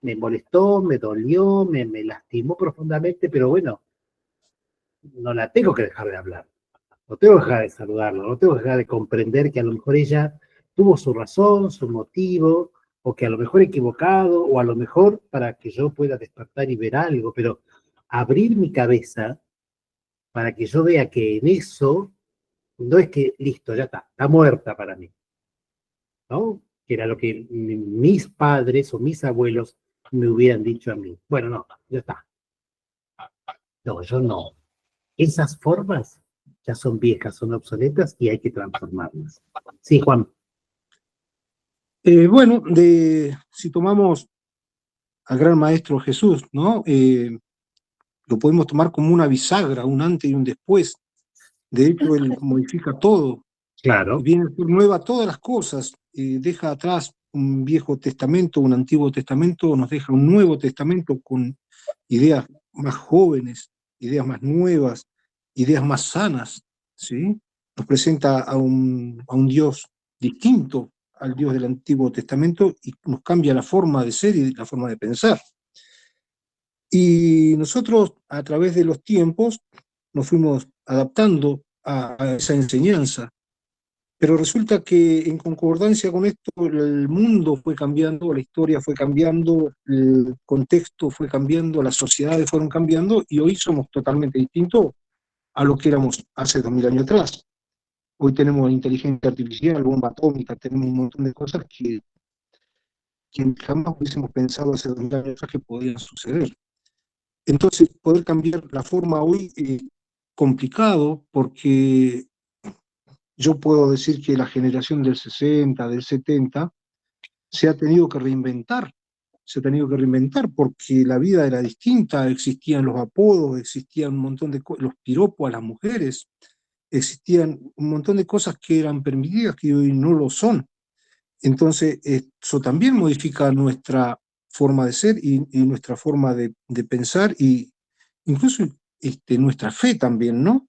me molestó, me dolió, me lastimó profundamente, pero bueno, no la tengo que dejar de hablar. No tengo que dejar de saludarla, no tengo que dejar de comprender que a lo mejor ella tuvo su razón, su motivo, o que a lo mejor equivocado, o a lo mejor para que yo pueda despertar y ver algo, pero abrir mi cabeza para que yo vea que en eso no es que listo, ya está muerta para mí, ¿no? Que era lo que mis padres o mis abuelos me hubieran dicho a mí. Bueno, no, ya está. No, yo no. Esas formas ya son viejas, son obsoletas y hay que transformarlas. Sí, Juan. Bueno, si tomamos al gran maestro Jesús, ¿no? Lo podemos tomar como una bisagra, un antes y un después. De hecho, él modifica todo. Claro. Viene a ser nueva todas las cosas. Deja atrás un viejo testamento, un antiguo testamento, nos deja un nuevo testamento con ideas más jóvenes, ideas más nuevas, ideas más sanas, ¿sí? Nos presenta a un Dios distinto al Dios del Antiguo Testamento y nos cambia la forma de ser y la forma de pensar. Y nosotros, a través de los tiempos, nos fuimos adaptando a esa enseñanza. Pero resulta que en concordancia con esto, el mundo fue cambiando, la historia fue cambiando, el contexto fue cambiando, las sociedades fueron cambiando y hoy somos totalmente distintos a lo que éramos hace 2000 años atrás. Hoy tenemos inteligencia artificial, bomba atómica, tenemos un montón de cosas que jamás hubiésemos pensado hace 2000 años atrás que podían suceder. Entonces, poder cambiar la forma hoy es complicado porque yo puedo decir que la generación del 60, del 70, se ha tenido que reinventar porque la vida era distinta, existían los apodos, existían un montón de cosas, los piropos a las mujeres, existían un montón de cosas que eran permitidas que hoy no lo son. Entonces, eso también modifica nuestra forma de ser y nuestra forma de pensar y incluso nuestra fe también, ¿no?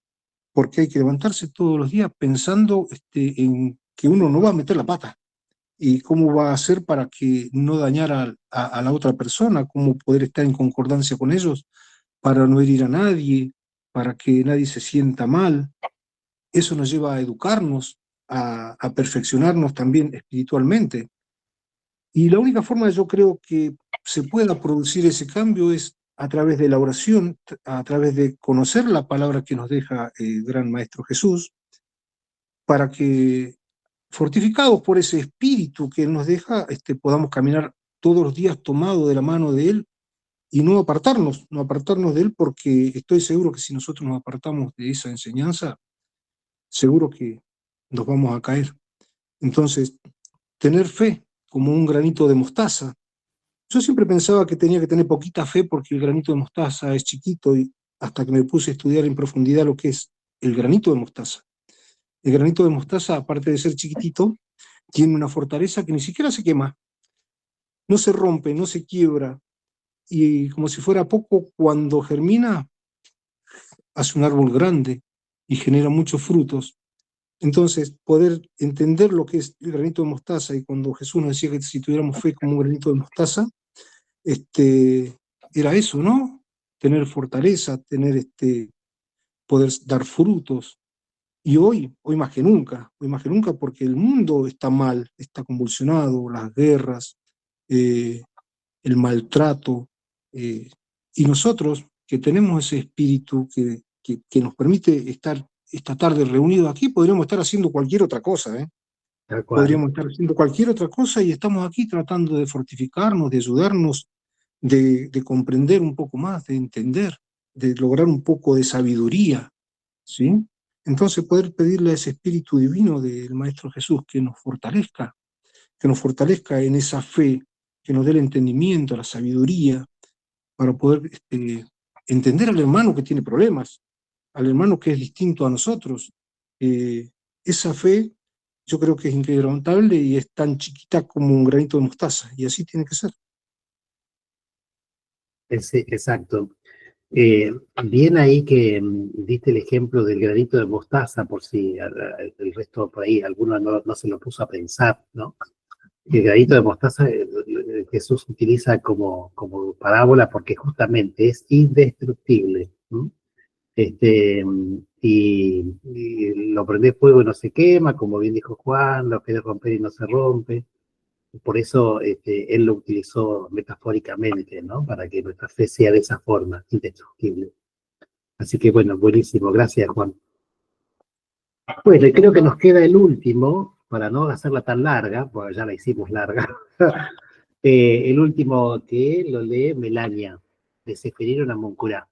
Porque hay que levantarse todos los días pensando en que uno no va a meter la pata y cómo va a hacer para que no dañar a la otra persona, cómo poder estar en concordancia con ellos para no herir a nadie, para que nadie se sienta mal. Eso nos lleva a educarnos, a perfeccionarnos también espiritualmente. Y la única forma yo creo que se pueda producir ese cambio es a través de la oración, a través de conocer la palabra que nos deja el gran Maestro Jesús, para que, fortificados por ese espíritu que Él nos deja, podamos caminar todos los días tomados de la mano de Él y no apartarnos de Él, porque estoy seguro que si nosotros nos apartamos de esa enseñanza, seguro que nos vamos a caer. Entonces, tener fe como un granito de mostaza. Yo siempre pensaba que tenía que tener poquita fe porque el granito de mostaza es chiquito y hasta que me puse a estudiar en profundidad lo que es el granito de mostaza. El granito de mostaza, aparte de ser chiquitito, tiene una fortaleza que ni siquiera se quema, no se rompe, no se quiebra, y como si fuera poco, cuando germina, hace un árbol grande y genera muchos frutos. Entonces, poder entender lo que es el granito de mostaza, y cuando Jesús nos decía que si tuviéramos fe como un granito de mostaza, era eso, ¿no? Tener fortaleza, poder dar frutos. Y hoy más que nunca, porque el mundo está mal, está convulsionado, las guerras, el maltrato, y nosotros que tenemos ese espíritu que nos permite estar esta tarde reunidos aquí, podríamos estar haciendo cualquier otra cosa, ¿eh? Podríamos estar haciendo cualquier otra cosa y estamos aquí tratando de fortificarnos, de ayudarnos, de comprender un poco más, de entender, de lograr un poco de sabiduría, ¿sí? Entonces poder pedirle a ese espíritu divino del Maestro Jesús que nos fortalezca en esa fe, que nos dé el entendimiento, la sabiduría, para poder entender al hermano que tiene problemas, al hermano que es distinto a nosotros. Esa fe yo creo que es inquebrantable y es tan chiquita como un granito de mostaza, y así tiene que ser. Sí, exacto. Bien ahí que diste el ejemplo del granito de mostaza, por si el resto por ahí, alguno no se lo puso a pensar, ¿no? El granito de mostaza Jesús utiliza como parábola porque justamente es indestructible, ¿no? Y lo prende fuego y no se quema, como bien dijo Juan, lo quiere romper y no se rompe. Por eso él lo utilizó metafóricamente, ¿no? Para que nuestra fe sea de esa forma, indestructible. Así que bueno, buenísimo. Gracias, Juan. Bueno, y creo que nos queda el último, para no hacerla tan larga, porque ya la hicimos larga. El último que lo lee Melania, de Seferino Namuncurá.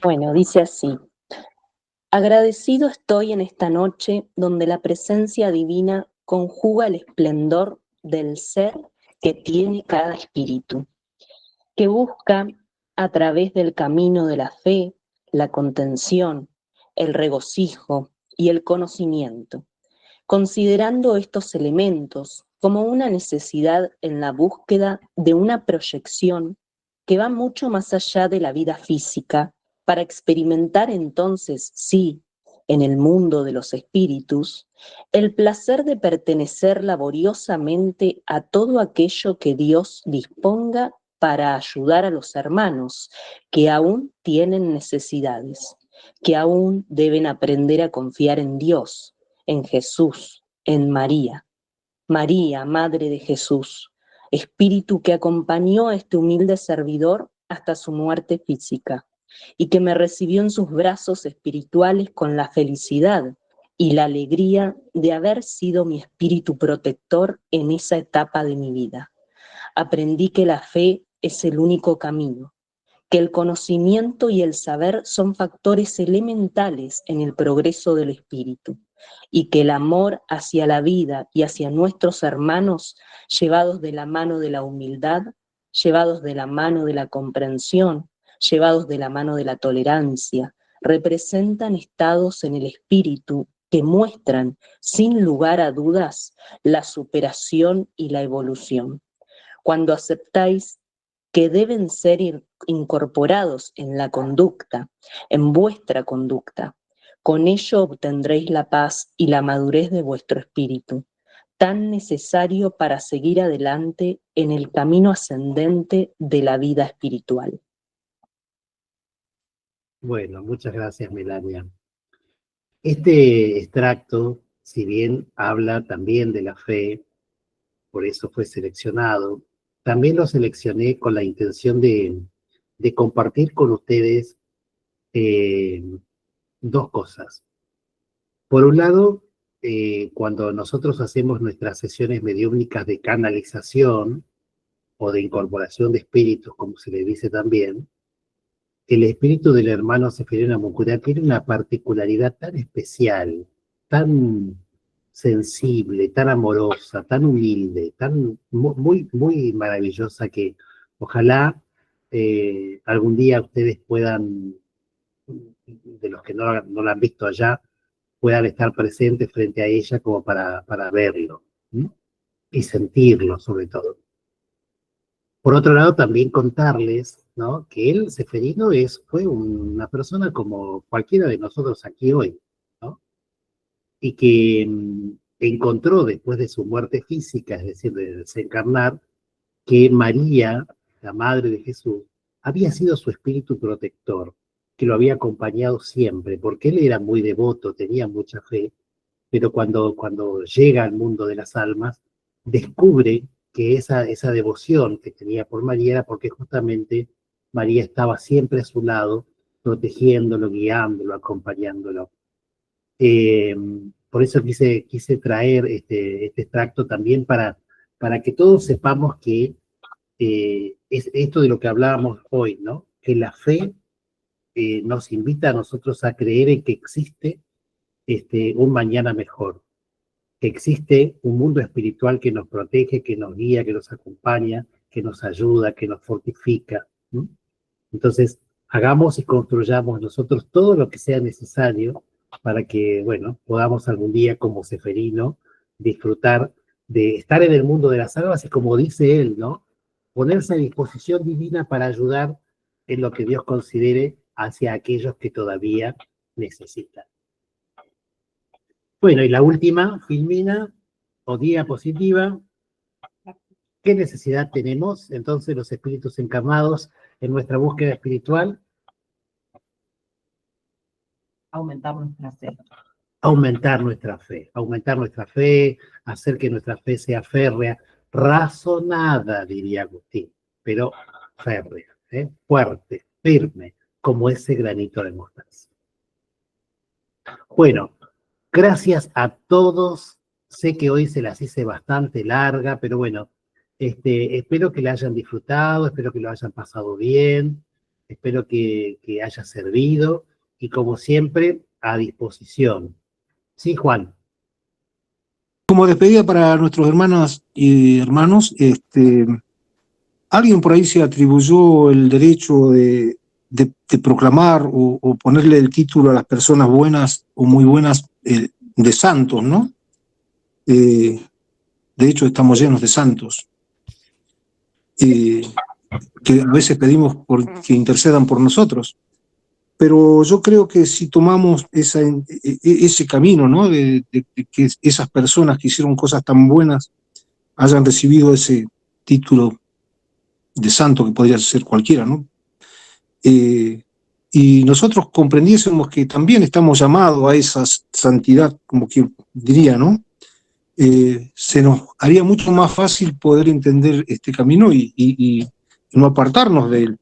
Bueno, dice así: agradecido estoy en esta noche donde la presencia divina conjuga el esplendor del ser que tiene cada espíritu, que busca a través del camino de la fe, la contención, el regocijo y el conocimiento, considerando estos elementos como una necesidad en la búsqueda de una proyección que va mucho más allá de la vida física, para experimentar entonces, sí, en el mundo de los espíritus, el placer de pertenecer laboriosamente a todo aquello que Dios disponga para ayudar a los hermanos que aún tienen necesidades, que aún deben aprender a confiar en Dios, en Jesús, en María. María, Madre de Jesús, espíritu que acompañó a este humilde servidor hasta su muerte física y que me recibió en sus brazos espirituales con la felicidad y la alegría de haber sido mi espíritu protector en esa etapa de mi vida. Aprendí que la fe es el único camino, que el conocimiento y el saber son factores elementales en el progreso del espíritu, y que el amor hacia la vida y hacia nuestros hermanos, llevados de la mano de la humildad, llevados de la mano de la comprensión, llevados de la mano de la tolerancia, representan estados en el espíritu que muestran, sin lugar a dudas, la superación y la evolución. Cuando aceptáis que deben ser incorporados en la conducta, en vuestra conducta, con ello obtendréis la paz y la madurez de vuestro espíritu, tan necesario para seguir adelante en el camino ascendente de la vida espiritual. Bueno, muchas gracias, Melania. Este extracto, si bien habla también de la fe, por eso fue seleccionado, también lo seleccioné con la intención de compartir con ustedes dos cosas. Por un lado, cuando nosotros hacemos nuestras sesiones mediúmnicas de canalización o de incorporación de espíritus, como se le dice también, el espíritu del hermano Seferino Namuncurá tiene una particularidad tan especial, tan sensible, tan amorosa, tan humilde, tan muy, muy maravillosa, que ojalá algún día ustedes puedan, de los que no la han visto allá, puedan estar presentes frente a ella como para verlo, ¿no? Y sentirlo sobre todo. Por otro lado, también contarles, ¿no?, que él, Seferino, fue una persona como cualquiera de nosotros aquí hoy, ¿no? Y que encontró después de su muerte física, es decir, de desencarnar, que María, la Madre de Jesús, había sido su espíritu protector, que lo había acompañado siempre, porque él era muy devoto, tenía mucha fe, pero cuando llega al mundo de las almas, descubre que esa devoción que tenía por María era porque justamente María estaba siempre a su lado, protegiéndolo, guiándolo, acompañándolo. Por eso quise traer este extracto también para que todos sepamos que es esto de lo que hablábamos hoy, ¿no? Que la fe nos invita a nosotros a creer en que existe un mañana mejor, que existe un mundo espiritual que nos protege, que nos guía, que nos acompaña, que nos ayuda, que nos fortifica, ¿no? Entonces, hagamos y construyamos nosotros todo lo que sea necesario para que, bueno, podamos algún día, como Seferino, disfrutar de estar en el mundo de las almas, y como dice él, ¿no? ponerse a disposición divina para ayudar en lo que Dios considere hacia aquellos que todavía necesitan. Bueno, y la última, Filmina, o diapositiva. ¿Qué necesidad tenemos entonces los espíritus encarnados en nuestra búsqueda espiritual? Aumentar nuestra fe. Aumentar nuestra fe, hacer que nuestra fe sea férrea, razonada, diría Agustín, pero férrea, fuerte, firme, como ese granito de mostaza. Bueno, gracias a todos. Sé que hoy se las hice bastante larga, pero bueno, espero que la hayan disfrutado, espero que lo hayan pasado bien, espero que haya servido y como siempre, a disposición. Sí, Juan. Como despedida para nuestros hermanas y hermanos, alguien por ahí se atribuyó el derecho de proclamar o ponerle el título a las personas buenas o muy buenas de santos, ¿no? De hecho, estamos llenos de santos. Que a veces pedimos que intercedan por nosotros. Pero yo creo que si tomamos ese camino, ¿no? De que esas personas que hicieron cosas tan buenas hayan recibido ese título de santo, que podría ser cualquiera, ¿no? Y nosotros comprendiésemos que también estamos llamados a esa santidad, como que diría, ¿no? Se nos haría mucho más fácil poder entender este camino y no apartarnos de él.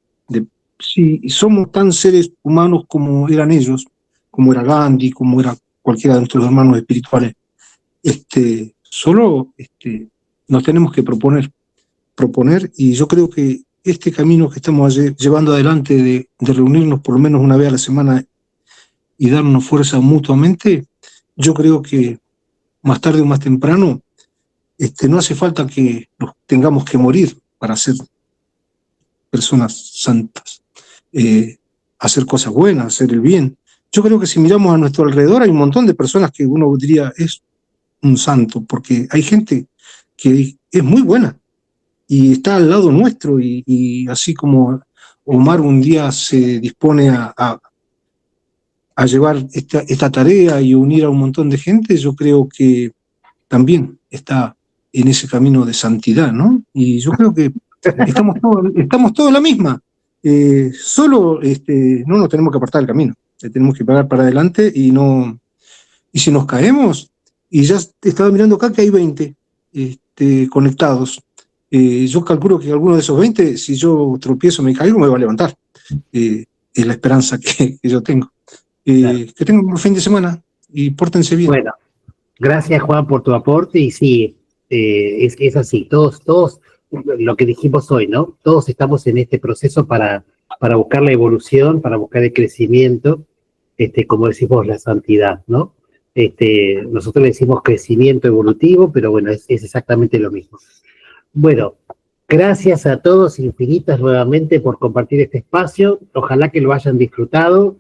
Si somos tan seres humanos como eran ellos, como era Gandhi, como era cualquiera de nuestros hermanos espirituales, solo nos tenemos que proponer, y yo creo que este camino que estamos llevando adelante de reunirnos por lo menos una vez a la semana y darnos fuerza mutuamente, yo creo que más tarde o más temprano no hace falta que nos tengamos que morir para ser personas santas. Hacer cosas buenas, hacer el bien. Yo creo que si miramos a nuestro alrededor hay un montón de personas que uno diría es un santo, porque hay gente que es muy buena y está al lado nuestro y así como Omar un día se dispone a llevar esta tarea y unir a un montón de gente, yo creo que también está en ese camino de santidad, ¿no? Y yo creo que estamos todos en la misma. Solo no nos tenemos que apartar del camino, tenemos que pagar para adelante y si nos caemos, y ya estaba mirando acá que hay 20 conectados, yo calculo que alguno de esos 20, si yo tropiezo, me caigo, me va a levantar, es la esperanza que yo tengo. Claro. Que tengan un fin de semana y pórtense bien. Bueno, gracias Juan por tu aporte y sí, es así, todos lo que dijimos hoy, ¿no? Todos estamos en este proceso para buscar la evolución, para buscar el crecimiento, como decimos, la santidad, ¿no? Nosotros le decimos crecimiento evolutivo, pero bueno, es exactamente lo mismo. Bueno, gracias a todos infinitas nuevamente por compartir este espacio, ojalá que lo hayan disfrutado,